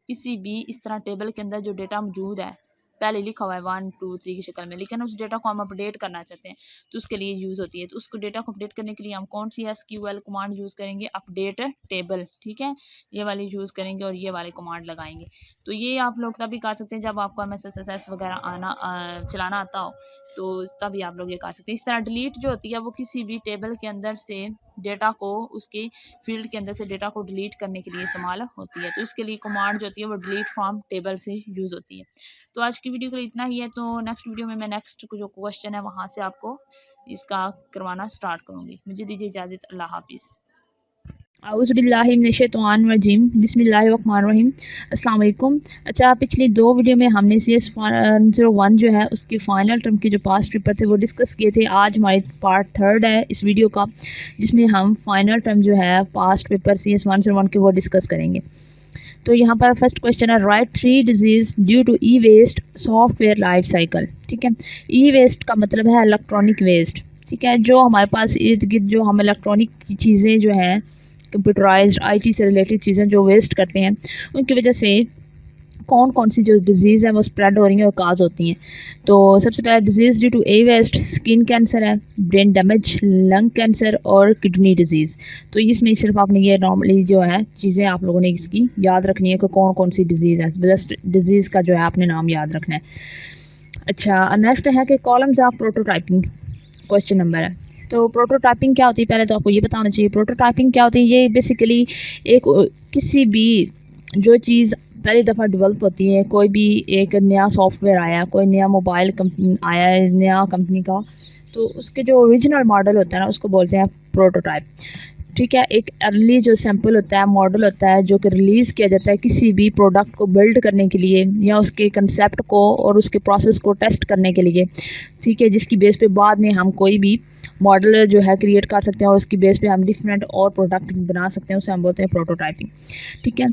किसी भी इस तरह टेबल के अंदर जो डेटा मौजूद है, पहले लिखा हुआ है 1 2 3 की शक्ल में, लेकिन उस डेटा को हम अपडेट करना चाहते हैं तो उसके लिए यूज़ होती है। तो उसको डेटा को अपडेट करने के लिए हम कौन सी SQL कमांड यूज़ करेंगे? अपडेट टेबल, ठीक है, ये वाली यूज़ करेंगे और ये वाली कमांड लगाएंगे। तो ये आप लोग तभी कर सकते हैं जब आपको MSSS वगैरह चलाना आता हो, तो तभी आप लोग ये कर सकते हैं। इस तरह डिलीट जो होती है वो किसी भी टेबल के अंदर से डेटा को, उसके फील्ड के अंदर से डेटा को डिलीट करने के लिए इस्तेमाल होती है। तो इसके लिए कमांड जो होती है वो डिलीट फ्रॉम टेबल से यूज़ होती है। तो आज की वीडियो के लिए इतना ही है। तो नेक्स्ट वीडियो में मैं नेक्स्ट जो क्वेश्चन है वहाँ से आपको इसका करवाना स्टार्ट करूँगी। मुझे दीजिए इजाज़त। अल्लाह हाफिज़। औज़ुबिल्लाहिमिनश्शैतानिर्रजीम बिस्मिल्लाहिर्रहमानिर्रहीम। अस्सलाम वालेकुम। अच्छा, पिछली 2 वीडियो में हमने CS 101 जो है उसके फ़ाइनल टर्म के जो पास्ट पेपर थे वो डिस्कस किए थे। आज हमारी पार्ट 3 है इस वीडियो का, जिसमें हम फ़ाइनल टर्म जो है पास्ट पेपर CS 101 के वो डिस्कस करेंगे। तो यहाँ पर फर्स्ट क्वेश्चन है, write 3 diseases due to e waste software life cycle, ठीक है। ई वेस्ट का मतलब है इलेक्ट्रॉनिक वेस्ट, ठीक है, जो हमारे पास इर्द गिर्द जो हम इलेक्ट्रॉनिक चीज़ें जो हैं, कंप्यूटराइज्ड IT से रिलेटेड चीज़ें जो वेस्ट करते हैं, उनकी वजह से कौन कौन सी जो डिज़ीज़ है वो स्प्रेड हो रही हैं और काज होती हैं। तो सबसे पहला disease due to a waste skin cancer है, ब्रेन डैमेज, लंग कैंसर और किडनी डिज़ीज़। तो इसमें सिर्फ आपने ये नॉर्मली जो है चीज़ें आप लोगों ने इसकी याद रखनी है कि कौन कौन सी डिज़ीज़ है, जस्ट डिज़ीज़ का जो है आपने नाम याद रखना है। अच्छा, नेक्स्ट है कि columns of prototyping, question number है। तो प्रोटोटाइपिंग क्या होती है, पहले तो आपको ये बताना चाहिए प्रोटोटाइपिंग क्या होती है। ये बेसिकली एक किसी भी जो चीज़ पहली दफ़ा डेवलप होती है, कोई भी एक नया सॉफ्टवेयर आया, कोई नया मोबाइल आया है नया कंपनी का, तो उसके जो ओरिजिनल मॉडल होता है ना उसको बोलते हैं प्रोटोटाइप, ठीक है। एक अर्ली जो सैम्पल होता है, मॉडल होता है जो कि रिलीज़ किया जाता है किसी भी प्रोडक्ट को बिल्ड करने के लिए या उसके कंसेप्ट को और उसके प्रोसेस को टेस्ट करने के लिए, ठीक है, जिसकी बेस पे बाद में हम कोई भी मॉडल जो है क्रिएट कर सकते हैं और उसकी बेस पे हम डिफरेंट और प्रोडक्ट बना सकते हैं, उसे हम बोलते हैं प्रोटोटाइपिंग, ठीक है।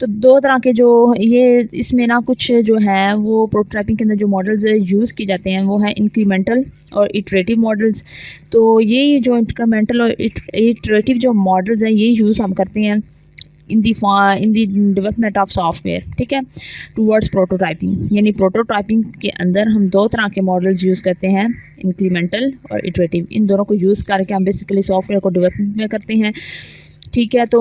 तो 2 तरह के जो ये इसमें ना कुछ जो है वो प्रोटोटाइपिंग के अंदर जो मॉडल्स यूज़ किए जाते हैं वो है इंक्रीमेंटल और इटरेटिव मॉडल्स। तो ये जो इंक्रीमेंटल और इटरेटिव जो मॉडल्स हैं ये यूज़ हम करते हैं इन दी डेवलपमेंट ऑफ सॉफ्टवेयर, ठीक है, टूवर्ड्स प्रोटोटाइपिंग। यानी प्रोटोटाइपिंग के अंदर हम दो तरह के मॉडल्स यूज़ करते हैं, इंक्रीमेंटल और इटरेटिव। इन दोनों को यूज़ करके हम बेसिकली सॉफ्टवेयर को डेवलपमेंट में करते हैं, ठीक है। तो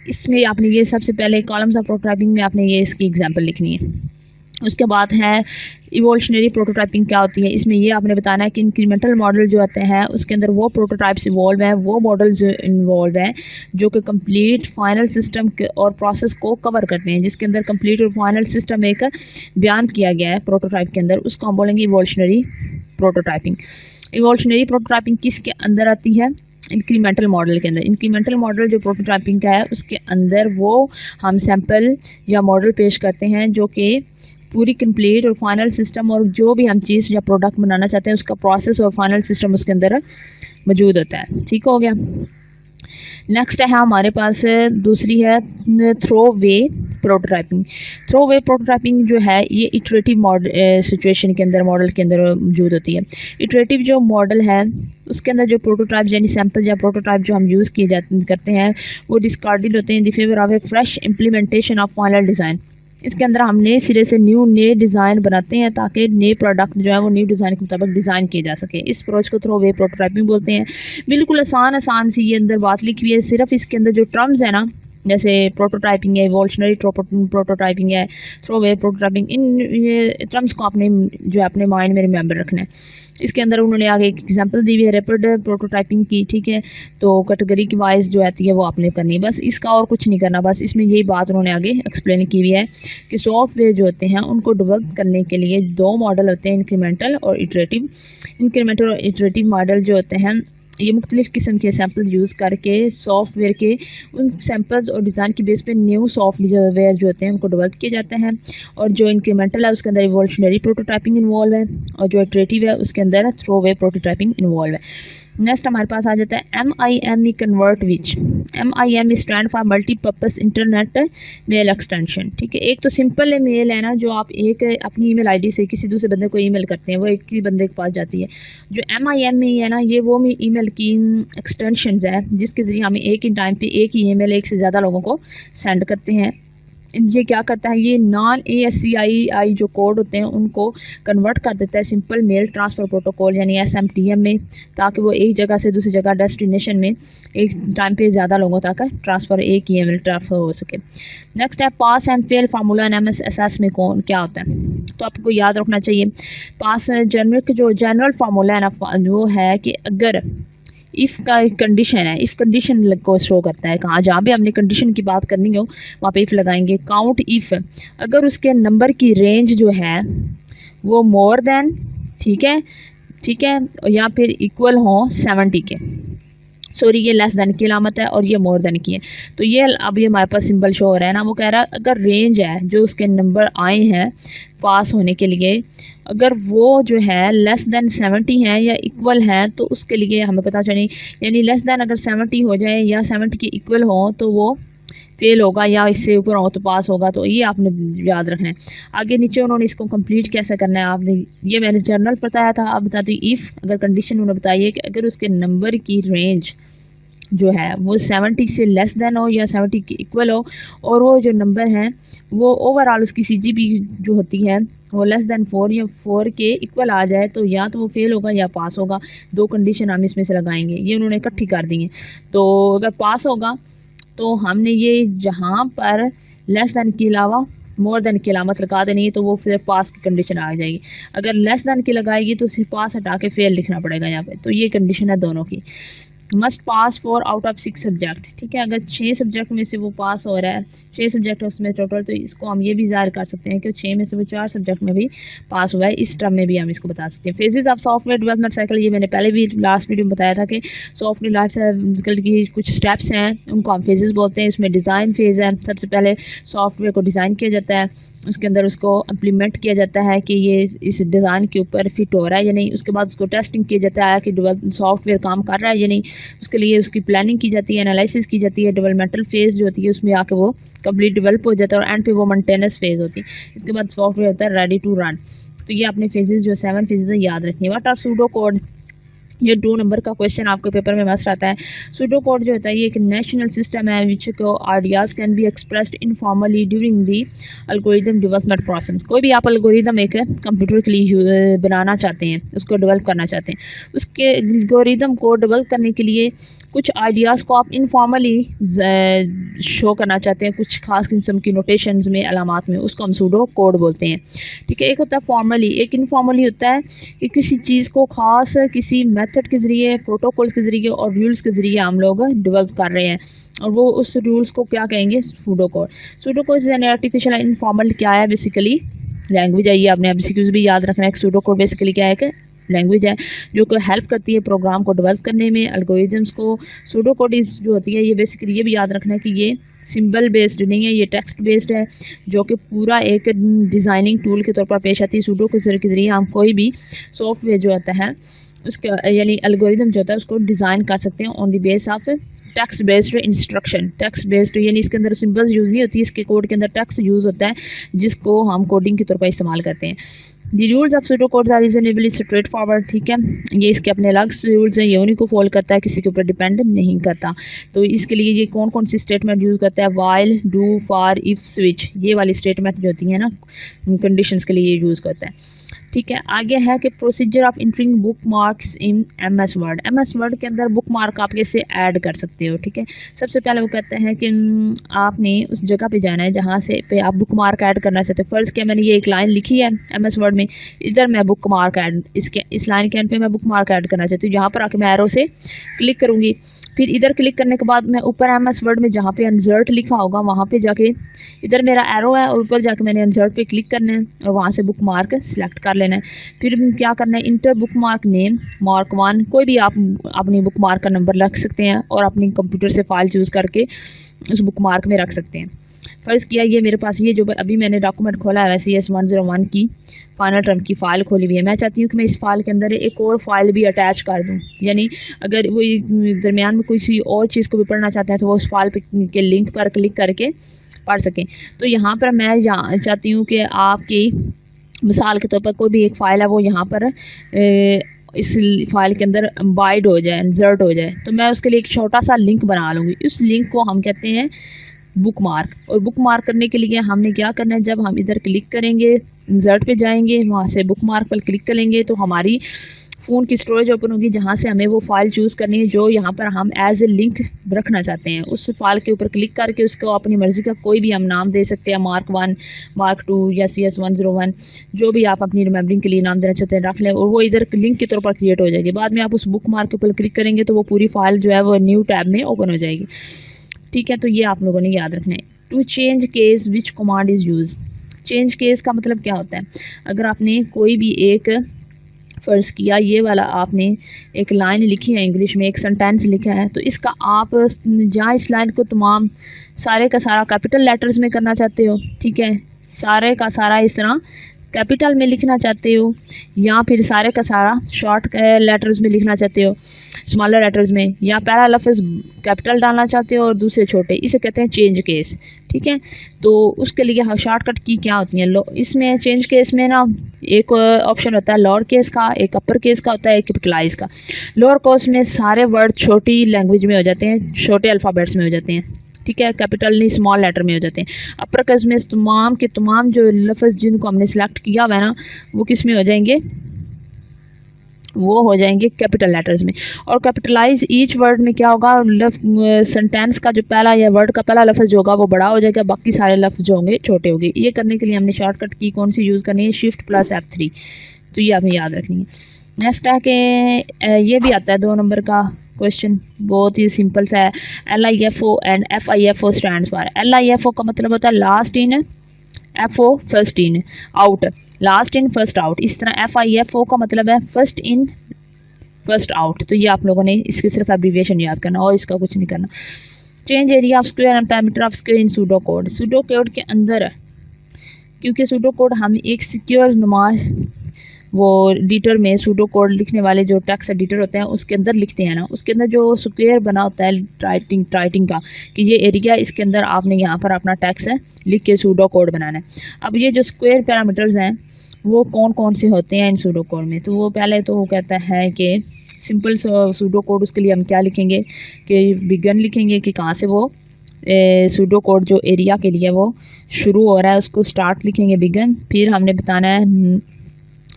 इसमें आपने ये सबसे पहले कॉलम्स ऑफ प्रोटोटाइपिंग में आपने ये इसकी एग्जांपल लिखनी है। उसके बाद है इवोल्यूशनरी प्रोटोटाइपिंग क्या होती है। इसमें ये आपने बताना है कि इंक्रीमेंटल मॉडल जो आते हैं उसके अंदर वो प्रोटोटाइप्स इवॉल्व हैं, वो मॉडल्स इन्वॉल्व हैं जो कि कंप्लीट फाइनल सिस्टम और प्रोसेस को कवर करते हैं, जिसके अंदर कंप्लीट और फाइनल सिस्टम एक बयान किया गया है प्रोटोटाइप के अंदर, उसको हम बोलेंगे इवोल्यूशनरी प्रोटोटाइपिंग। इवोल्यूशनरी प्रोटोटाइपिंग किसके अंदर आती है, इंक्रीमेंटल मॉडल के अंदर। इंक्रीमेंटल मॉडल जो प्रोटोटाइपिंग का है उसके अंदर वो हम सैंपल या मॉडल पेश करते हैं जो कि पूरी कंप्लीट और फाइनल सिस्टम और जो भी हम चीज़ या प्रोडक्ट बनाना चाहते हैं उसका प्रोसेस और फाइनल सिस्टम उसके अंदर मौजूद होता है, ठीक हो गया। नेक्स्ट है हमारे पास दूसरी है थ्रो वे प्रोटोटाइपिंग। थ्रो वे प्रोटोटाइपिंग जो है ये इटरेटिव मॉडल सिचुएशन के अंदर मॉडल के अंदर मौजूद होती है। इटरेटिव जो मॉडल है उसके अंदर जो प्रोटोटाइप यानी सैंपल या प्रोटोटाइप जो हम यूज़ किए करते हैं वो डिस्कार्डेड होते हैं in the favour of A fresh implementation of final design. इसके अंदर हम नए सिरे से नए डिज़ाइन बनाते हैं ताकि नए प्रोडक्ट जो है वो न्यू डिज़ाइन के मुताबिक डिज़ाइन किए जा सके। इस अप्रोच को थ्रो वे प्रोटोटाइपिंग बोलते हैं। बिल्कुल आसान सी ये अंदर बात लिखी हुई है, सिर्फ इसके अंदर जो टर्म्स है ना, जैसे प्रोटोटाइपिंग है, इवोल्यूशनरी प्रोटोटाइपिंग है, थ्रो वे प्रोटोटाइपिंग, इन ये टर्म्स को आपने जो है अपने माइंड में रिमेंबर रखना है। इसके अंदर उन्होंने आगे एक एग्जांपल दी हुई है रैपिड प्रोटोटाइपिंग की, ठीक है। तो कैटेगरी की वाइज जो आती है वो आपने करनी है, बस इसका और कुछ नहीं करना। बस इसमें यही बात उन्होंने आगे एक्सप्लेन की हुई है कि सॉफ्टवेयर जो होते हैं उनको डेवलप करने के लिए दो मॉडल होते हैं, इंक्रीमेंटल और इटरेटिव। इंक्रीमेंटल और इटरेटिव मॉडल जो होते हैं ये मुख्तलिफ़ किस्म के सैम्पल यूज़ करके सॉफ्टवेयर के उन सैम्पल्स और डिज़ाइन की बेस पे न्यू सॉफ्टवेयर जो होते हैं उनको डेवलप किए जाते हैं। और जो इंक्रीमेंटल है उसके अंदर इवोल्यूशनरी प्रोटोटाइपिंग इन्वॉल्व है और जो इटरेटिव है उसके अंदर थ्रो वे प्रोटोटाइपिंग इन्वॉल्व है। नेक्स्ट हमारे पास आ जाता है MIME convert which. MIME stand for multipurpose internet mail extension, ठीक है। एक तो सिंपल मेल है ना, जो आप एक अपनी ईमेल आईडी से किसी दूसरे बंदे को ईमेल करते हैं वो एक ही बंदे के पास जाती है। जो MIME है ना, ये वो ईमेल की एक्सटेंशंस है जिसके ज़रिए हमें एक ही टाइम पे एक ही ईमेल एक से ज़्यादा लोगों को सेंड करते हैं। ये क्या करता है, ये नॉन ASCII जो कोड होते हैं उनको कन्वर्ट कर देता है सिंपल मेल ट्रांसफ़र प्रोटोकॉल यानी SMTM में, ताकि वो एक जगह से दूसरी जगह डेस्टिनेशन में एक टाइम पे ज़्यादा लोगों तक ट्रांसफ़र एक ही ईमेल ट्रांसफ़र हो सके। नेक्स्ट है pass and fail formula in MSSS में कौन क्या होता है, तो आपको याद रखना चाहिए। पास जनरल फार्मूला है ना, वो है कि अगर इफ़ का कंडीशन है, इफ़ कंडीशन को शो करता है कहाँ, जहाँ भी हमने कंडीशन की बात करनी हो वहाँ पे इफ़ लगाएंगे। काउंट इफ़, अगर उसके नंबर की रेंज जो है वो मोर देन, ठीक है, या फिर इक्वल हो 70 के, सॉरी ये लेस देन की अलामत है और ये मोर देन की है। तो ये अब ये हमारे पास सिंबल शो हो रहा है ना, वो कह रहा है अगर रेंज है जो उसके नंबर आए हैं पास होने के लिए, अगर वो जो है लेस देन 70 है या इक्वल है तो उसके लिए हमें पता चले, यानी लेस देन अगर 70 हो जाए या 70 के इक्वल हो तो वो फेल होगा, या इससे ऊपर हो तो पास होगा। तो ये आपने याद रखना है। आगे नीचे उन्होंने इसको कंप्लीट कैसे करना है आपने, ये मैंने जर्नल बताया था, अब बताती हूँ इफ़ अगर कंडीशन उन्होंने बताई है कि अगर उसके नंबर की रेंज जो है वो 70 से लेस देन हो या 70 के इक्वल हो, और वो जो नंबर है वो ओवरऑल उसकी CGP जो होती है वो लेस देन 4 या 4 के इक्वल आ जाए, तो या तो वो फेल होगा या पास होगा। दो कंडीशन हम इसमें से लगाएंगे, ये उन्होंने इकट्ठी कर दी हैं। तो अगर पास होगा तो हमने ये जहाँ पर लेस देन के अलावा मोर देन की अलामत लगा देनी है तो वो फिर पास की कंडीशन आ जाएगी। अगर लेस देन की लगाएगी तो सिर्फ पास हटा के फेल लिखना पड़ेगा यहाँ पे। तो ये कंडीशन है दोनों की। Must pass 4 out of 6 subject, ठीक है। अगर 6 सब्जेक्ट में से वो पास हो रहा है, 6 सब्जेक्ट है उसमें टोटल, तो इसको हम ये भी ज़ाहिर कर सकते हैं कि 6 में से वो 4 सब्जेक्ट में भी पास हुआ है। इस टर्म में भी हम इसको बता सकते हैं। Phases of software development cycle, ये मैंने पहले भी लास्ट वीडियो में बताया था कि सॉफ्टवेयर लाइफ साइकिल की कुछ स्टेप्स हैं, उनको हम फेजेस बोलते हैं। इसमें डिज़ाइन फेज़ है, सबसे पहले सॉफ्टवेयर को डिज़ाइन किया जाता है, उसके अंदर उसको इम्प्लीमेंट किया जाता है कि ये इस डिज़ाइन के ऊपर फिट हो रहा है या नहीं। उसके बाद उसको टेस्टिंग किया जाता है कि सॉफ्टवेयर काम कर रहा है या नहीं। उसके लिए उसकी प्लानिंग की जाती है, एनालिसिस की जाती है, डेवलपमेंटल फेज़ जो होती है उसमें आके वो कंप्लीट डेवलप हो जाता है, और एंड पे वो मेंटेनेंस फेज़ होती है। इसके बाद सॉफ्टवेयर होता है रेडी टू रन। तो ये अपने फेजेस जो 7 फेजेस याद रखनी है। व्हाट आर सूडो कोड, ये 2 नंबर का क्वेश्चन आपके पेपर में मस्ट आता है। सूडो कोड जो होता है ये एक नेशनल सिस्टम है विच को ideas can be expressed informally during the algorithm development process. कोई भी आप एल्गोरिदम एक कंप्यूटर के लिए बनाना चाहते हैं, उसको डेवलप करना चाहते हैं, उसके एल्गोरिदम को डेवलप करने के लिए कुछ आइडियाज़ को आप इनफॉर्मली शो करना चाहते हैं, कुछ खास किस्म की नोटेशंस में, अलामात में, उसको हम सूडो कोड बोलते हैं। ठीक है, एक होता है फॉर्मली, एक इनफॉर्मली होता है कि किसी चीज़ को ख़ास किसी मेथड के ज़रिए, प्रोटोकॉल के ज़रिए और रूल्स के ज़रिए हम लोग डेवलप कर रहे हैं, और वो उस रूल्स को क्या कहेंगे, pseudo code. Pseudo code is an artificial informal क्या है, बेसिकली लैंग्वेज है। ये आपने एमसीक्यूज़ भी याद रखना है। सूडो कोड बेसिकली क्या है कि लैंग्वेज है जो कि हेल्प करती है प्रोग्राम को डेवलप करने में, एल्गोरिदम्स को। सूडो कोड इस जो होती है ये बेसिकली ये भी याद रखना है कि ये सिंबल बेस्ड नहीं है, ये टेक्स्ट बेस्ड है, जो कि पूरा एक डिज़ाइनिंग टूल के तौर पर पेश आती है। सूडो के ज़रिए हम कोई भी सॉफ्टवेयर जो होता है उसका यानी एल्गोरिदम जो होता है उसको डिज़ाइन कर सकते हैं on the base of text based instruction. Text based यानी इसके अंदर सिंबल्स यूज़ नहीं होती, इसके कोड के अंदर टेक्स्ट यूज़ होता है जिसको हम कोडिंग के तौर पर इस्तेमाल करते हैं। The rules of pseudo codes are reasonably straightforward. ठीक है, ये इसके अपने अलग रूल्स हैं, ये उन्हीं को फॉलो करता है, किसी के ऊपर डिपेंड नहीं करता। तो इसके लिए ये कौन कौन सी स्टेटमेंट यूज़ करता है, while, do, for, if, switch, ये वाली स्टेटमेंट जो होती है ना कंडीशंस के लिए ये यूज़ करता है। ठीक है, आगे है कि procedure of entering book marks in MS word. MS word के अंदर बुक मार्क आप कैसे ऐड कर सकते हो। ठीक है, सबसे पहले वो कहते हैं कि आपने उस जगह पे जाना है जहाँ से पे आप बुक मार्क ऐड करना चाहते हैं। फ़र्ज़ क्या मैंने ये एक लाइन लिखी है एमएस वर्ड में, इधर मैं बुक मार्क ऐड इस लाइन के एंड पे मैं बुक मार्क ऐड करना चाहती हूँ। यहाँ पर आके मैं एरो से क्लिक करूँगी, फिर इधर क्लिक करने के बाद मैं ऊपर एमएस वर्ड में जहाँ पे इंसर्ट लिखा होगा वहाँ पे जाके इधर मेरा एरो है और ऊपर जाके मैंने इंसर्ट पे क्लिक करना है और वहाँ से बुक मार्क सेलेक्ट कर लेना है। फिर क्या करना है, inter book mark name mark 1, कोई भी आप अपनी बुक मार्क का नंबर रख सकते हैं और अपनी कंप्यूटर से फाइल चूज़ करके उस बुक मार्क में रख सकते हैं। फ़र्ज़ किया ये मेरे पास ये जो अभी मैंने डॉक्यूमेंट खोला है CS101 की फाइनल टर्म की फ़ाइल खोली हुई है। मैं चाहती हूँ कि मैं इस फाइल के अंदर एक और फाइल भी अटैच कर दूँ, यानी अगर वो दरमियान में किसी और चीज़ को भी पढ़ना चाहते हैं तो वो उस फाइल के लिंक पर क्लिक करके पढ़ सकें। तो यहाँ पर मैं चाहती हूँ कि आपकी मिसाल के तौर पर कोई भी एक फ़ाइल है वो यहाँ पर इस फाइल के अंदर बाइड हो जाए, इंसर्ट हो जाए, तो मैं उसके लिए एक छोटा सा लिंक बना लूँगी। उस लिंक को हम कहते हैं बुक मार्क। और बुक मार्क करने के लिए हमने क्या करना है, जब हम इधर क्लिक करेंगे, इंसर्ट पे जाएंगे, वहाँ से बुक मार्क पर क्लिक करेंगे तो हमारी फ़ोन की स्टोरेज ओपन होगी जहाँ से हमें वो फ़ाइल चूज़ करनी है जो यहाँ पर हम एज ए लिंक रखना चाहते हैं। उस फाइल के ऊपर क्लिक करके उसको अपनी मर्ज़ी का कोई भी हम नाम दे सकते हैं, मार्क 1, मार्क 2 या CS101, जो भी आप अपनी रिमेंबरिंग के लिए नाम देना चाहते हैं रख लें, और वो इधर लिंक के तौर पर क्रिएट हो जाएगी। बाद में आप उस बुक मार्क के ऊपर क्लिक करेंगे तो वो पूरी फाइल जो है वो न्यू टैब में ओपन हो जाएगी। ठीक है, तो ये आप लोगों ने याद रखना है। To change case which command is use. Change case का मतलब क्या होता है, अगर आपने कोई भी एक फ़र्ज़ किया ये वाला आपने एक लाइन लिखी है इंग्लिश में, एक सेंटेंस लिखा है, तो इसका आप जहाँ इस लाइन को तमाम सारे का सारा कैपिटल लेटर्स में करना चाहते हो, ठीक है, सारे का सारा इस तरह कैपिटल में लिखना चाहते हो, या फिर सारे का सारा शॉर्ट लेटर्स में लिखना चाहते हो, स्मॉलर लेटर्स में, या पहला लफ्ज़ कैपिटल डालना चाहते हो और दूसरे छोटे, इसे कहते हैं चेंज केस। ठीक है, तो उसके लिए शॉर्टकट की क्या होती है, इसमें चेंज केस में ना एक ऑप्शन होता है लोअर केस का, एक अपर केस का होता है, एक कैपिटलाइज का। लोअर केस में सारे वर्ड छोटी लैंग्वेज में हो जाते हैं, छोटे अल्फ़ाबेट्स में हो जाते हैं। ठीक है, कैपिटल नहीं स्मॉल लेटर में हो जाते हैं। अपर केस में तमाम के तमाम जो लफ्ज़ जिनको हमने सेलेक्ट किया हुआ है ना वो किस में हो जाएंगे, वो हो जाएंगे कैपिटल लेटर्स में। और कैपिटलाइज ईच वर्ड में क्या होगा, सेंटेंस का जो पहला या वर्ड का पहला लफ्ज़ जो होगा वो बड़ा हो जाएगा, बाकी सारे लफ्ज़ जो होंगे छोटे होंगे। ये करने के लिए हमने शॉर्टकट की कौन सी यूज़ करनी है, Shift+F3, तो ये हमें याद रखनी है। नेक्स्ट है कि ये भी आता है 2 नंबर का क्वेश्चन, बहुत ही सिंपल सा है। LIFO and FIFO stands for. LIFO का मतलब होता है last in, FO first in out, last in first out. इस तरह FIFO का मतलब है फर्स्ट इन फर्स्ट आउट। तो ये आप लोगों ने इसकी सिर्फ एब्रीविएशन याद करना और इसका कुछ नहीं करना। Change area of square and parameter of square in pseudo code. Pseudo code के अंदर है, क्योंकि सूडो कोड हम एक सिक्योर नुमाज वो एडिटर में सूडो कोड लिखने वाले जो टेक्स्ट एडिटर होते हैं उसके अंदर लिखते हैं ना, उसके अंदर जो स्क्वायर बना होता है टाइटिंग का कि ये एरिया, इसके अंदर आपने यहाँ पर अपना टेक्स्ट है लिख के सूडो कोड बनाना है। अब ये जो स्क्वायर पैरामीटर्स हैं वो कौन कौन से होते हैं इन सूडो कोड में, तो वो पहले तो वो कहता है कि सिंपल सूडो कोड उसके लिए हम क्या लिखेंगे कि बिगन लिखेंगे कि कहाँ से वो सूडो कोड जो एरिया के लिए वो शुरू हो रहा है उसको स्टार्ट लिखेंगे बिगन। फिर हमने बताना है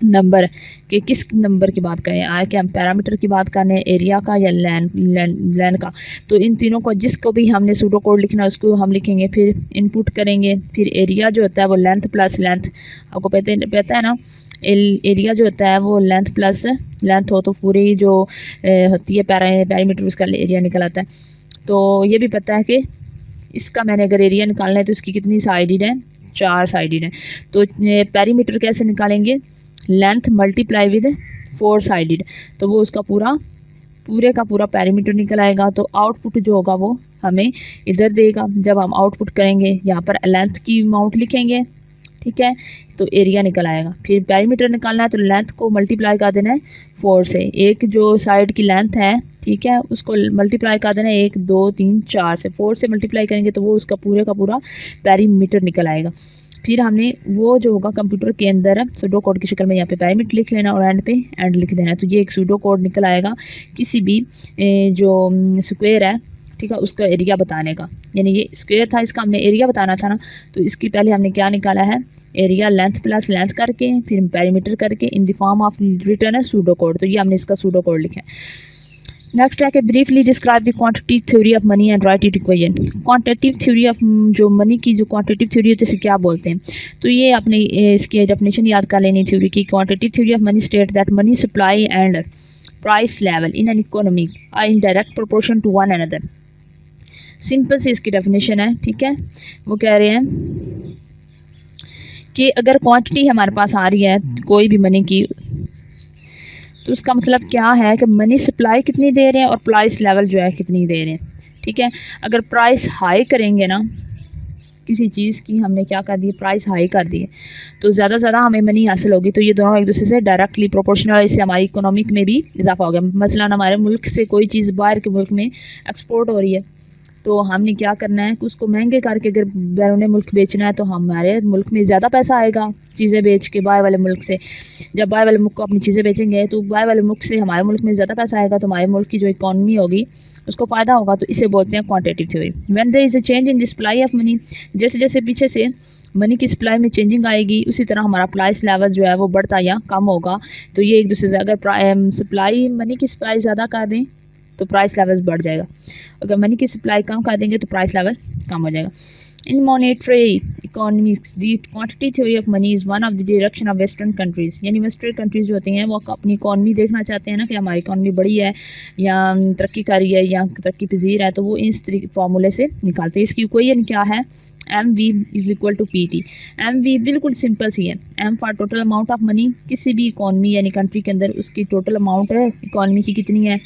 नंबर कि किस नंबर की बात करें, आए कि हम पैरामीटर की बात करें, एरिया का या लैन का। तो इन तीनों को जिसको भी हमने सूडो कोड लिखना है उसको हम लिखेंगे, फिर इनपुट करेंगे। फिर एरिया जो होता है वो लेंथ प्लस लेंथ, आपको पता है ना, एरिया जो होता है वो लेंथ प्लस लेंथ हो तो पूरी जो होती है पैरामीटर उसका एरिया निकल आता है। तो ये भी पता है कि इसका मैंने अगर एरिया निकालना है तो इसकी कितनी साइडेड है, 4 साइडेड है। तो पैरामीटर कैसे निकालेंगे, लेंथ मल्टीप्लाई विद 4 साइडेड, तो वो उसका पूरे का पूरा पैरामीटर निकल आएगा। तो आउटपुट जो होगा वो हमें इधर देगा। जब हम आउटपुट करेंगे यहाँ पर लेंथ की अमाउंट लिखेंगे, ठीक है, तो एरिया निकल आएगा। फिर पैरामीटर निकालना है तो लेंथ को मल्टीप्लाई कर देना है 4 से, एक जो साइड की लेंथ है, ठीक है, उसको मल्टीप्लाई कर देना है 1 2 3 4 से, 4 से मल्टीप्लाई करेंगे तो वो उसका पूरे का पूरा पैरामीटर निकल आएगा। फिर हमने वो जो होगा कंप्यूटर के अंदर सूडो कोड की शक्ल में यहाँ पे पैरामीटर लिख लेना और एंड पे एंड लिख देना। तो ये एक सूडो कोड निकल आएगा किसी भी जो स्क्वायर है, ठीक है, उसका एरिया बताने का। यानी ये स्क्वायर था, इसका हमने एरिया बताना था ना, तो इसकी पहले हमने क्या निकाला है, एरिया लेंथ प्लस लेंथ करके फिर पैरामीटर करके in the form of return है सूडो कोड। तो ये हमने इसका सूडो कोड लिखा है। नेक्स्ट है कि briefly describe the quantitative theory of money and right it equation. Quantitative theory of जो मनी की जो क्वांटिटेटिव थ्योरी होती है इसे क्या बोलते हैं, तो ये आपने इसकी डेफिनेशन याद कर लेनी थ्योरी की। Quantitative theory of money state that money supply and price level in an economy are in direct proportion to one another. Simple सी इसकी डेफिनेशन है, ठीक है। वो कह रहे हैं कि अगर क्वांटिटी हमारे पास आ रही है कोई भी मनी की, तो उसका मतलब क्या है कि मनी सप्लाई कितनी दे रहे हैं और प्राइस लेवल जो है कितनी दे रहे हैं, ठीक है। अगर प्राइस हाई करेंगे ना, किसी चीज़ की हमने क्या कर दी, प्राइस हाई कर दी है, तो ज़्यादा ज़्यादा हमें मनी हासिल होगी। तो ये दोनों एक दूसरे से डायरेक्टली प्रोपोर्शनल, इससे हमारी इकोनॉमिक में भी इजाफा हो गया। मसलन हमारे मुल्क से कोई चीज़ बाहर के मुल्क में एक्सपोर्ट हो रही है, तो हमने क्या करना है कि उसको महंगे करके अगर बैरून मुल्क बेचना है तो हमारे मुल्क में ज़्यादा पैसा आएगा चीज़ें बेच के बाहर वाले मुल्क से। जब बाहर वाले मुल्क को अपनी चीज़ें बेचेंगे तो बाहर वाले मुल्क से हमारे मुल्क में ज़्यादा पैसा आएगा, तो हमारे मुल्क की जो इकॉनमी होगी उसको फ़ायदा होगा। तो इसे बोलते हैं quantitative theory. When there is a change in the supply of money, जैसे जैसे पीछे से मनी की सप्लाई में चेंजिंग आएगी उसी तरह हमारा प्राइस लेवल जो है वो बढ़ता या कम होगा। तो ये एक दूसरे से, अगर सप्लाई मनी की सप्लाई ज़्यादा कर दें तो प्राइस लेवल बढ़ जाएगा, अगर मनी की सप्लाई कम कर देंगे तो प्राइस लेवल कम हो जाएगा। In monetary economics the quantity theory of money is one of the direction of western countries. यानी वेस्टर्न कंट्रीज़ जो होती हैं वो अपनी इकॉनमी देखना चाहते हैं ना कि हमारी इकॉनमी बड़ी है या तरक्की कर रही है या तरक्की पजीर है, तो वो इस फार्मूले से निकालते हैं। इसकी इक्वेशन क्या है, M V is equal to P T. M V बिल्कुल सिंपल सी है, M for total amount of money, किसी भी इकॉनमी यानी कंट्री के अंदर उसकी टोटल अमाउंट है इकॉनमी की कितनी है,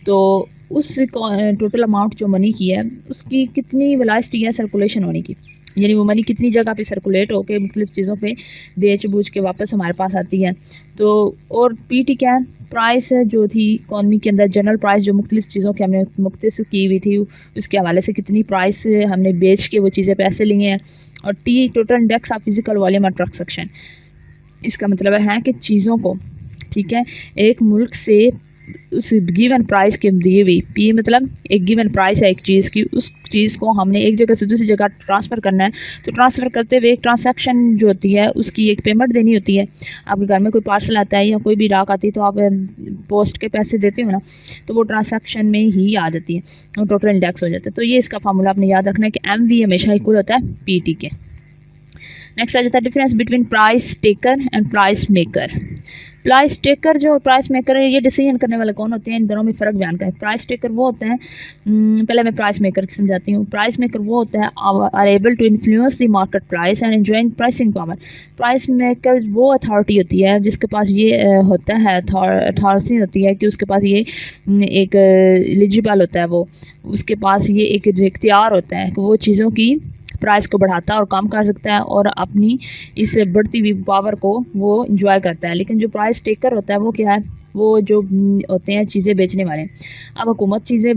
तो उस टोटल अमाउंट जो मनी की है उसकी कितनी वेलोसिटी है सर्कुलेशन होने की, यानी वो मनी कितनी जगह पे सर्कुलेट होकर मुख्तलिफ चीज़ों पे बेच बूझ के वापस हमारे पास आती है। तो और पीटी क्या है, प्राइस है जो थी इकॉनमी के अंदर जनरल प्राइस जो मुख्तलिफ चीज़ों की हमने मुख्तस की हुई थी उसके हवाले से कितनी प्राइस हमने बेच के वो चीज़ें पैसे लिए हैं। और T total index of physical volume of transaction, इसका मतलब है कि चीज़ों को, ठीक है, एक मुल्क से उस गिवन प्राइस के दिए हुई, पी मतलब एक गिवन प्राइस है एक चीज़ की, उस चीज़ को हमने एक जगह से दूसरी जगह ट्रांसफ़र करना है। तो ट्रांसफ़र करते हुए एक ट्रांसैक्शन जो होती है उसकी एक पेमेंट देनी होती है। आपके घर में कोई पार्सल आता है या कोई भी डाक आती है तो आप पोस्ट के पैसे देते हो ना, तो वो ट्रांसैक्शन में ही आ जाती है, वो टोटल इंडेक्स हो जाता है। तो ये इसका फार्मूला आपने याद रखना है कि एम वी हमेशा इक्वल होता है पी टी के। नेक्स्ट आ जाता है difference between price taker and price maker. Price taker जो प्राइस मेकर है, ये डिसीजन करने वाले कौन होते हैं, इन दोनों में फ़र्क बयान करें। प्राइस टेकर वो होते हैं, पहले मैं प्राइस मेकर की समझाती हूँ। प्राइस मेकर वो होता है are able to influence the market price and enjoy pricing power. Price maker वो अथॉरिटी होती है जिसके पास ये होता है, अथॉरिटी होती है कि उसके पास ये एक एलिजिबल होता है, वो उसके पास ये एक इख्तियार होता है कि वो चीज़ों की प्राइस को बढ़ाता है और कम कर सकता है और अपनी इस बढ़ती हुई पावर को वो इंजॉय करता है। लेकिन जो प्राइस टेकर होता है वो क्या है, वो जो होते हैं चीज़ें बेचने वाले। अब हुकूमत चीज़ें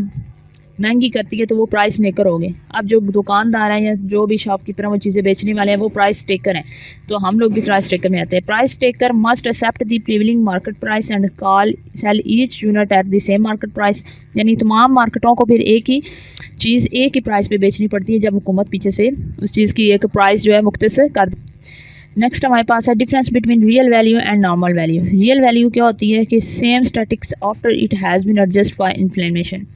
महंगी करती है तो वो प्राइस मेकर हो गए। अब जो दुकानदार हैं या जो भी शॉपकीपर हैं वो चीज़ें बेचने वाले हैं वो प्राइस टेकर हैं, तो हम लोग भी प्राइस टेकर में आते हैं। Price taker must accept the prevailing market price and call sell each unit at the same market price, यानी तमाम मार्केटों को फिर एक ही चीज़ एक ही प्राइस पे बेचनी पड़ती है जब हुकूमत पीछे से उस चीज़ की एक प्राइस जो है मुख्तसर कर। नेक्स्ट हमारे पास है difference between real value and normal value. Real value क्या होती है कि same statics after it has been adjust for inflation.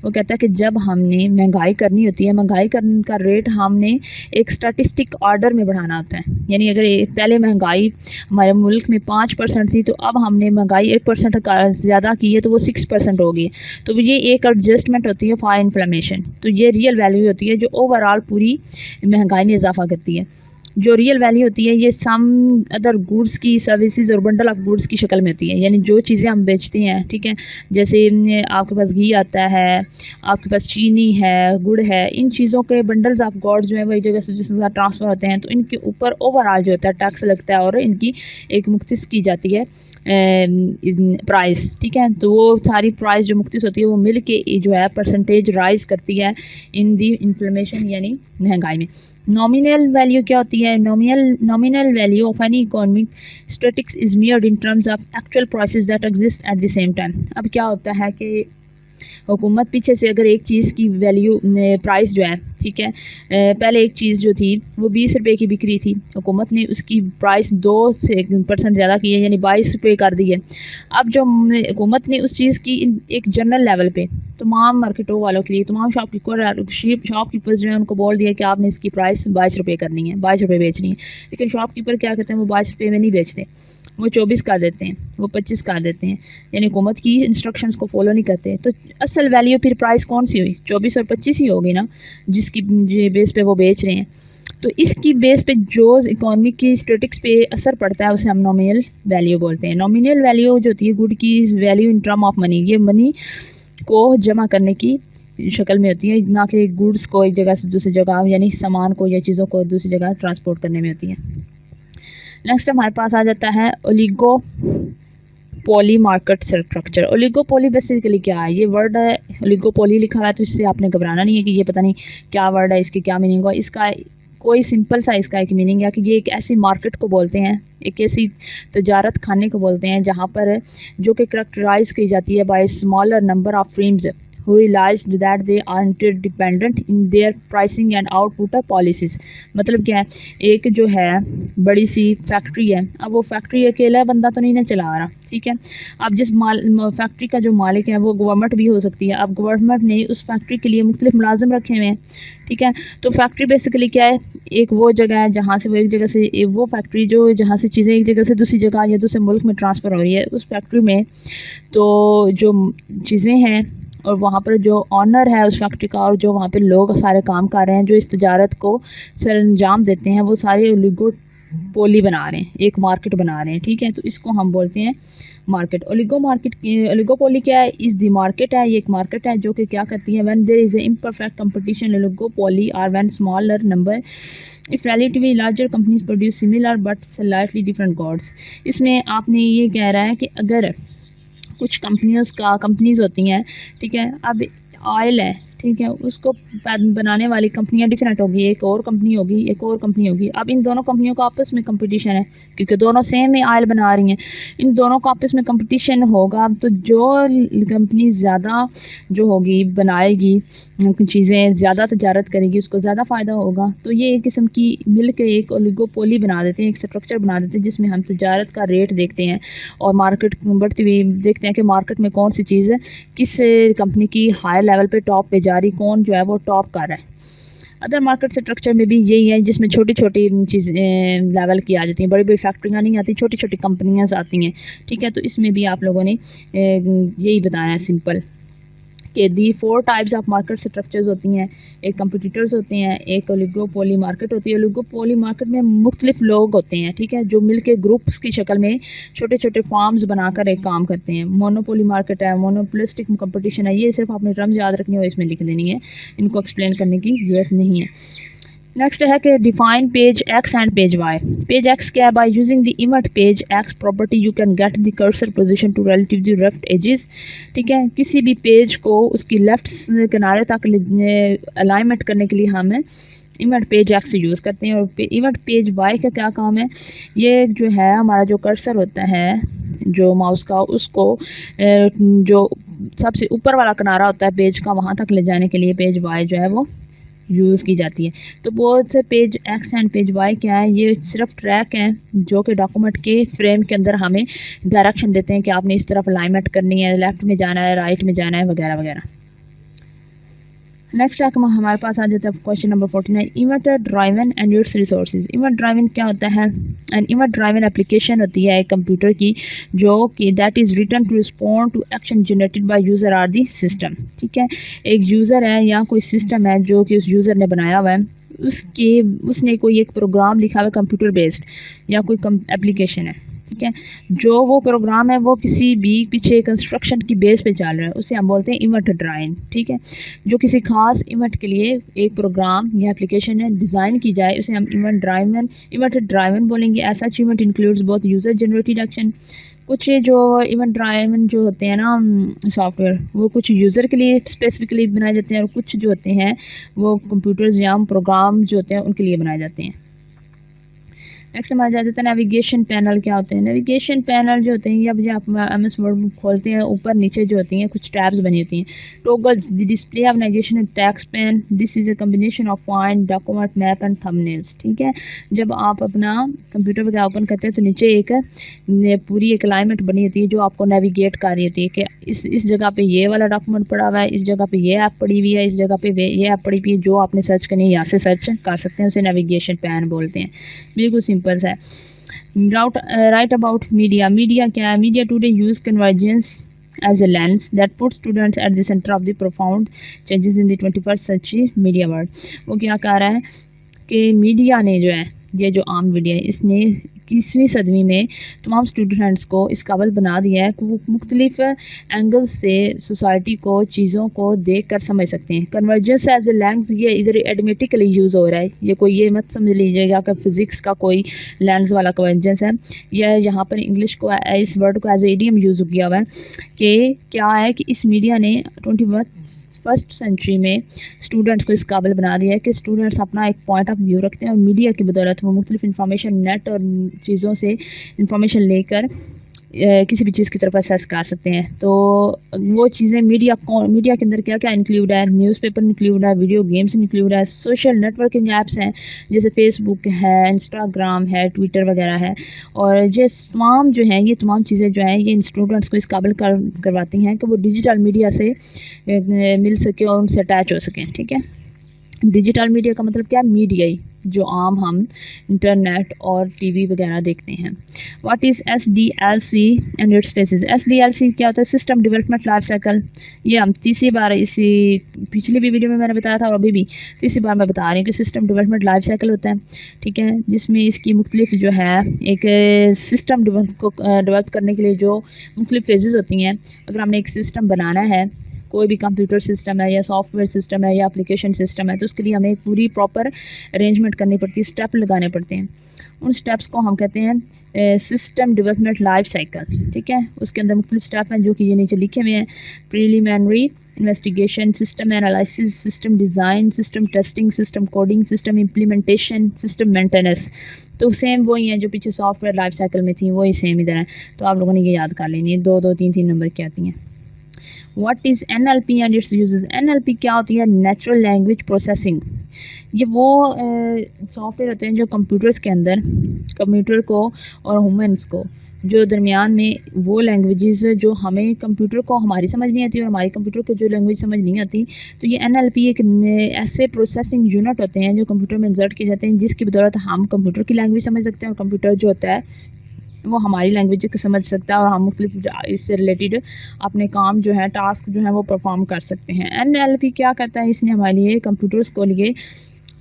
वो कहता है कि जब हमने महंगाई करनी होती है, महंगाई करने का रेट हमने एक स्टैटिस्टिक ऑर्डर में बढ़ाना होता है। यानी अगर पहले महंगाई हमारे मुल्क में 5% थी तो अब हमने महंगाई 1% ज़्यादा की है तो वो 6% हो गई, तो ये एक एडजस्टमेंट होती है फॉर इन्फ्लेशन। तो ये रियल वैल्यू होती है जो ओवरऑल पूरी महंगाई में इजाफा करती है। जो रियल वैल्यू होती है ये सम अदर गुड्स की, सर्विसेज और बंडल ऑफ गुड्स की शक्ल में होती है, यानी जो चीज़ें हम बेचते हैं, ठीक है, जैसे आपके पास घी आता है, आपके पास चीनी है, गुड़ है, इन चीज़ों के बंडल्स ऑफ गुड्स जो है वो एक जगह से दूसरी जगह ट्रांसफ़र होते हैं, तो इनके ऊपर ओवरऑल जो होता है टैक्स लगता है और इनकी एक मुख्तस की जाती है प्राइस, ठीक है। तो वो सारी प्राइस जो मुख्तस होती है वो मिल के जो है परसेंटेज राइज करती है इन दी इन्फ्लेशन यानी महंगाई में। नॉमिनल वैल्यू क्या होती है? Nominal value of any economic statics is मेयर्ड in terms of actual prices that exist at the same time. अब क्या होता है कि हुकूमत पीछे से अगर एक चीज़ की वैल्यू प्राइस जो है, ठीक है, पहले एक चीज़ जो थी वो 20 रुपये की बिक्री थी, हुकूमत ने उसकी प्राइस 2% ज़्यादा की है यानी 22 रुपये कर दी है। अब जो हुकूमत ने उस चीज़ की एक जनरल लेवल पे तमाम मार्केटों वालों के लिए, तमाम शॉपकीपर्स जो है उनको बोल दिया कि आपने इसकी प्राइस 22 रुपये करनी है, 22 रुपये बेचनी है। लेकिन शॉपकीपर क्या कहते हैं, वो 22 रुपये में नहीं बेचते, वो 24 कर देते हैं, वो 25 कर देते हैं, यानी हुकूमत की इंस्ट्रक्शंस को फॉलो नहीं करते। तो असल वैल्यू फिर प्राइस कौन सी हुई? 24 और 25 ही होगी ना, जिसकी बेस पे वो बेच रहे हैं। तो इसकी बेस पे जो इकोनॉमी की स्टैटिक्स पे असर पड़ता है उसे हम नॉमिनल वैल्यू बोलते हैं। नॉमिनल वैल्यू जो होती है गुड की value in term of money, ये मनी को जमा करने की शक्ल में होती है, ना कि गुड्स को एक जगह से दूसरी जगह यानी सामान को या चीज़ों को दूसरी जगह ट्रांसपोर्ट करने में होती है। नेक्स्ट हमारे पास आ जाता है oligopoly market structure. Oligopoly basically क्या है? ये वर्ड है ओलिगोपोली लिखा हुआ है तो इससे आपने घबराना नहीं है कि ये पता नहीं क्या वर्ड है, इसके क्या मीनिंग हो। इसका कोई सिंपल सा इसका एक मीनिंग है कि ये एक ऐसी मार्केट को बोलते हैं, एक ऐसी तजारत खाने को बोलते हैं जहाँ पर जो कि करैक्टराइज की जाती है by smaller number of firms who realized that they are interdependent in their pricing and output policies। मतलब क्या है, एक जो है बड़ी सी फैक्ट्री है, अब वो फैक्ट्री अकेला बंदा तो नहीं ना चला रहा, ठीक है। अब जिस फैक्ट्री का जो मालिक है वो गवर्नमेंट भी हो सकती है। अब गवर्नमेंट ने उस फैक्ट्री के लिए मुख्तलिफ मुलाजिम रखे हुए हैं, ठीक है। तो फैक्ट्री बेसिकली क्या है, एक वो जगह है जहाँ से वो एक जगह से वो फैक्ट्री जो जहाँ से चीज़ें एक जगह से दूसरी जगह या दूसरे मुल्क में ट्रांसफ़र हो रही है, उस फैक्ट्री में तो जो चीज़ें हैं और वहाँ पर जो ऑनर है उस फैक्ट्री का और जो वहाँ पे लोग सारे काम कर रहे हैं जो इस तजारत को सरअंजाम देते हैं, वो सारे ओलिगोपोली बना रहे हैं, एक मार्केट बना रहे हैं, ठीक है। तो इसको हम बोलते हैं मार्केट। ओलिगोपोली क्या है? इस दी मार्केट है, ये एक मार्केट है जो कि क्या करती है, when there is a imperfect competition oligopoly और when smaller number if relatively larger companies produce similar but slightly different goods. इसमें आपने ये कह रहा है कि अगर कुछ कंपनीज़ होती हैं, ठीक है, अब ऑयल है, ठीक है, उसको बनाने वाली कंपनियां डिफरेंट होगी, एक और कंपनी होगी, एक और कंपनी होगी। अब इन दोनों कंपनियों का आपस में कंपटीशन है क्योंकि दोनों सेम ही ऑयल बना रही हैं, इन दोनों का आपस में कंपटीशन होगा तो जो कंपनी ज़्यादा जो होगी बनाएगी चीज़ें, ज़्यादा तजारत करेगी, उसको ज़्यादा फ़ायदा होगा। तो ये एक किस्म की मिल के एक ओलिगोपोली बना देते हैं, एक स्ट्रक्चर बना देते हैं जिसमें हम तजारत का रेट देखते हैं और मार्केट बढ़ती हुई देखते हैं कि मार्केट में कौन सी चीज़ किस कंपनी की हायर लेवल पे टॉप पे जा रही, कौन जो है वो टॉप कर रहा है। अदर मार्केट स्ट्रक्चर में भी यही है जिसमें छोटी छोटी चीज़ें लेवल की आ जाती हैं, बड़ी बड़ी फैक्ट्रियाँ नहीं आती, छोटी छोटी कंपनियाँ आती हैं, ठीक है। तो इसमें भी आप लोगों ने यही बताया है सिंपल कि दी 4 टाइप्स ऑफ मार्केट स्ट्रक्चर्स होती हैं। एक कंपटीटर्स होते हैं, एक ओलिगोपोली मार्केट होती है। ओलिगोपोली मार्केट में मुख्तलिफ लोग होते हैं, ठीक है, जो मिलके ग्रुप्स की शक्ल में छोटे छोटे फार्म्स बनाकर एक काम करते हैं। मोनोपोली मार्केट है, मोनोपोलिस्टिक कंपटीशन है, ये सिर्फ आपने टर्म्स याद रखनी हो, इसमें लिख देनी है, इनको एक्सप्लेन करने की ज़रूरत नहीं है। नेक्स्ट है कि define page X and page Y. Page X क्या है? By using the event page X property you can get the cursor position to relative the left edges. ठीक है, किसी भी पेज को उसकी लेफ्ट किनारे तक अलाइनमेंट करने के लिए हम इमेट पेज एक्स यूज़ करते हैं। और इमेट पेज वाई का क्या काम है? ये जो है हमारा जो कर्सर होता है जो माउस का, उसको जो सबसे ऊपर वाला किनारा होता है पेज का, वहाँ तक ले जाने के लिए पेज वाई जो है वो यूज़ की जाती है। तो both page X and page Y क्या है? ये सिर्फ ट्रैक हैं जो कि डॉक्यूमेंट के फ्रेम के अंदर हमें डायरेक्शन देते हैं कि आपने इस तरफ अलाइनमेंट करनी है, लेफ़्ट में जाना है, राइट में जाना है, वगैरह वगैरह। नेक्स्ट हमारे पास आ जाता है question number 49, event driven and it's resources. Event driven क्या होता है? एंड इवेंट ड्राइवन एप्लीकेशन होती है एक कंप्यूटर की जो कि that is written to respond to action generated by user or the system. ठीक है, एक यूज़र है या कोई सिस्टम है जो कि उस यूज़र ने बनाया हुआ है, उसने कोई एक प्रोग्राम लिखा हुआ है कंप्यूटर बेस्ड या कोई एप्लीकेशन है। ठीक है, जो वो प्रोग्राम है वो किसी भी पीछे कंस्ट्रक्शन की बेस पे चल रहा है, उसे हम बोलते हैं इवेंट ड्राइवन। ठीक है, जो किसी खास इवेंट के लिए एक प्रोग्राम या एप्लीकेशन है डिज़ाइन की जाए, उसे हम इवेंट ड्राइवन बोलेंगे। ऐसा event includes both user generated action, कुछ जो इवेंट ड्राइवन जो होते हैं ना सॉफ्टवेयर, वो कुछ यूज़र के लिए स्पेसिफिकली बनाए जाते हैं और कुछ जो होते हैं वो कंप्यूटर्स या प्रोग्राम जो होते हैं उनके लिए बनाए जाते हैं। नेक्स्ट हमारा जा जाता है नेविगेशन पैनल। क्या होते हैं नेविगेशन पैनल? जो होते हैं या जब आप MS वर्ड खोलते हैं, ऊपर नीचे जो होती हैं कुछ टैब्स बनी होती हैं। Toggles the display of navigation text pan, this is a combination of find, document, map and thumbnails. ठीक है, जब आप अपना कंप्यूटर वगैरह ओपन करते हैं तो नीचे एक पूरी एक अलाइनमेंट बनी होती है जो आपको नेविगेट कर रही होती है कि इस जगह पे ये वाला डॉक्यूमेंट पड़ा हुआ है, इस जगह पे ये ऐप पड़ी हुई है, इस जगह पे ये ऐप पड़ी हुई है। जो आपने सर्च करनी है यहाँ से सर्च कर सकते हैं, उसे नेविगेशन पैन बोलते हैं। बिल्कुल सिंपल है। Right about media. मीडिया क्या है? Media today use convergence as a lens that puts students at the center of the profound changes in the 21st century media world। वो क्या कह रहा है कि मीडिया ने जो है, ये जो आम मीडिया है, इसने 21वीं सदी में तमाम स्टूडेंट्स को इस काबिल बना दिया है कि वो मुख्तलिफ एंगल्स से सोसाइटी को, चीज़ों को देख कर समझ सकते हैं। कन्वर्जेंस एज ए लेंस ये इधर एडमेटिकली यूज़ हो रहा है, ये कोई ये मत समझ लीजिएगा कि फ़िज़िक्स का कोई लेंस वाला कन्वर्जेंस है। यह यहाँ पर इंग्लिश को, इस वर्ड को एज ए इडियम यूज़ किया हुआ है कि क्या है कि इस मीडिया ने 21st सेंचुरी में स्टूडेंट्स को इस काबिल बना दिया है कि स्टूडेंट्स अपना एक पॉइंट ऑफ व्यू रखते हैं और मीडिया की बदौलत वो मुख्तलिफ इंफॉर्मेशन नेट और चीज़ों से इंफॉर्मेशन लेकर किसी भी चीज़ की तरफ असेस कर सकते हैं। तो वो चीज़ें मीडिया के अंदर क्या क्या इंक्लूड है? न्यूज़पेपर इंक्लूड है, वीडियो गेम्स इंक्लूड है, सोशल नेटवर्किंग ऐप्स हैं जैसे फेसबुक है, इंस्टाग्राम है, ट्विटर वगैरह है। और ये तमाम जो हैं, ये तमाम चीज़ें जो हैं ये इन स्टूडेंट्स को इस काबिल करवाती हैं कि वो डिजिटल मीडिया से मिल सके और उनसे अटैच हो सकें। ठीक है, डिजिटल मीडिया का मतलब क्या है? मीडिया ही जो आम हम इंटरनेट और टीवी वगैरह देखते हैं। What is SDLC and it's faces? SDLC क्या होता है? System development life cycle. ये हम तीसरी बार, इसी पिछली भी वीडियो में मैंने बताया था और अभी भी तीसरी बार मैं बता रही हूँ कि सिस्टम डेवलपमेंट लाइफ साइकिल होता है। ठीक है, जिसमें इसकी मुख्तलिफ जो है एक सिस्टम को डेवलप करने के लिए जो मुख्तलिफ फेजेस होती हैं। अगर हमने एक सिस्टम बनाना है, कोई भी कंप्यूटर सिस्टम है या सॉफ्टवेयर सिस्टम है या एप्लीकेशन सिस्टम है, तो उसके लिए हमें एक पूरी प्रॉपर अरेंजमेंट करनी पड़ती है, स्टेप लगाने पड़ते हैं। उन स्टेप्स को हम कहते हैं सिस्टम डेवलपमेंट लाइफ साइकिल। ठीक है, उसके अंदर मुख्तलिफ स्टेप हैं जो कि ये नीचे लिखे हुए हैं। Preliminary investigation, system analysis, system design, system testing, system coding, system implementation, system maintenance. तो सेम वही हैं जो पीछे सॉफ्टवेयर लाइफ साइकिल में थी, वही सेम इधर है। तो आप लोगों ने ये याद कर लेनी है, 2-2, 3-3 नंबर की आती हैं। What is NLP and it's uses? NLP क्या होती है? Natural language processing. ये वो सॉफ्टवेयर होते हैं जो कंप्यूटर्स के अंदर कंप्यूटर को और ह्यूमंस को जो दरमियान में वो लैंग्वेजेस जो हमें कंप्यूटर को हमारी समझ नहीं आती और हमारी कंप्यूटर को जो लैंग्वेज समझ नहीं आती, तो ये NLP एक ऐसे प्रोसेसिंग यूनिट होते हैं जो कंप्यूटर में इंसर्ट किए जाते हैं, जिसकी बदौलत हम कंप्यूटर की लैंग्वेज समझ सकते हैं और कंप्यूटर जो होता है वो हमारी लैंग्वेज को समझ सकता है और हम मुख्तलिफ इससे रिलेटेड अपने काम जो है, टास्क जो है वो परफॉर्म कर सकते हैं। NLP क्या करता है? इसने हमारे लिए कंप्यूटर्स को लिए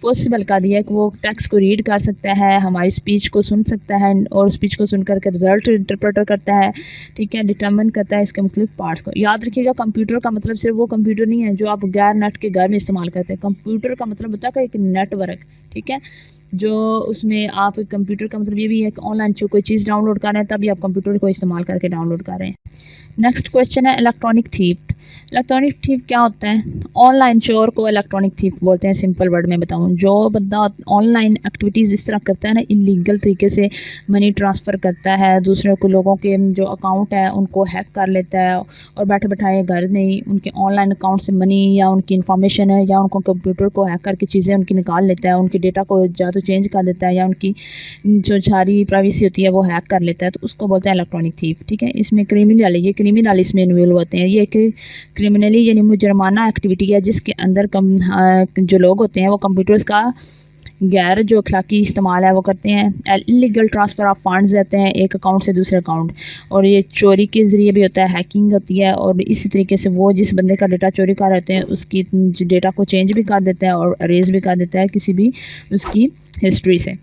पॉसिबल कर दिया है कि वो टेक्स्ट को रीड कर सकता है, हमारी स्पीच को सुन सकता है और स्पीच को सुन करके रिजल्ट इंटरप्रेटर करता है, ठीक है, डिटर्मिन करता है इसके मुख्तलिफ पार्ट्स को। याद रखिएगा कंप्यूटर का मतलब सिर्फ वो कंप्यूटर नहीं है जो आप गैर नेट के घर में इस्तेमाल करते हैं। कंप्यूटर का मतलब होता है कि एक नेटवर्क, ठीक है, जो उसमें आप कंप्यूटर का मतलब ये भी है कि ऑनलाइन जो कोई चीज़ डाउनलोड कर रहे हैं तभी आप कंप्यूटर को इस्तेमाल करके डाउनलोड कर रहे हैं। नेक्स्ट क्वेश्चन है इलेक्ट्रॉनिक थीफ्ट। इलेक्ट्रॉनिक थीफ्ट क्या होता है? ऑनलाइन चोर को इलेक्ट्रॉनिक थीफ्ट बोलते हैं। सिंपल वर्ड में बताऊं, जो बंदा ऑनलाइन एक्टिविटीज़ इस तरह करता है ना, इलीगल तरीके से मनी ट्रांसफ़र करता है, दूसरे को लोगों के जो अकाउंट है उनको हैक कर लेता है और बैठे बैठाए घर में ही उनके ऑनलाइन अकाउंट से मनी या उनकी इन्फॉर्मेशन है या उनको कंप्यूटर को हैक करके चीज़ें उनकी निकाल लेता है, उनके डेटा को या तो चेंज कर देता है या उनकी जो सारी प्राइवेसी होती है वो हैक कर लेता है, तो उसको बोलते हैं इलेक्ट्रॉनिक थीफ, ठीक है। इसमें क्रिमिनल इसमें इन्वॉल्व होते हैं। ये एक क्रिमिनली यानी मुजरमाना एक्टिविटी है जिसके अंदर जो लोग होते हैं वो कंप्यूटर्स का गैर जो अखलाकी इस्तेमाल है वो करते हैं। इलीगल ट्रांसफ़र ऑफ फंड्स रहते हैं एक अकाउंट से दूसरे अकाउंट, और ये चोरी के ज़रिए भी होता है, हैकिंग होती है, और इसी तरीके से वो जिस बंदे का डेटा चोरी कर रहते हैं उसकी डेटा को चेंज भी कर देता है और अरेज भी कर देता है किसी भी उसकी हिस्ट्री से।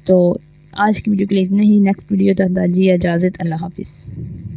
तो आज की वीडियो के लिए इतना ही। नेक्स्ट वीडियो तक दीजिए इजाज़त। अल्लाह हाफिज़।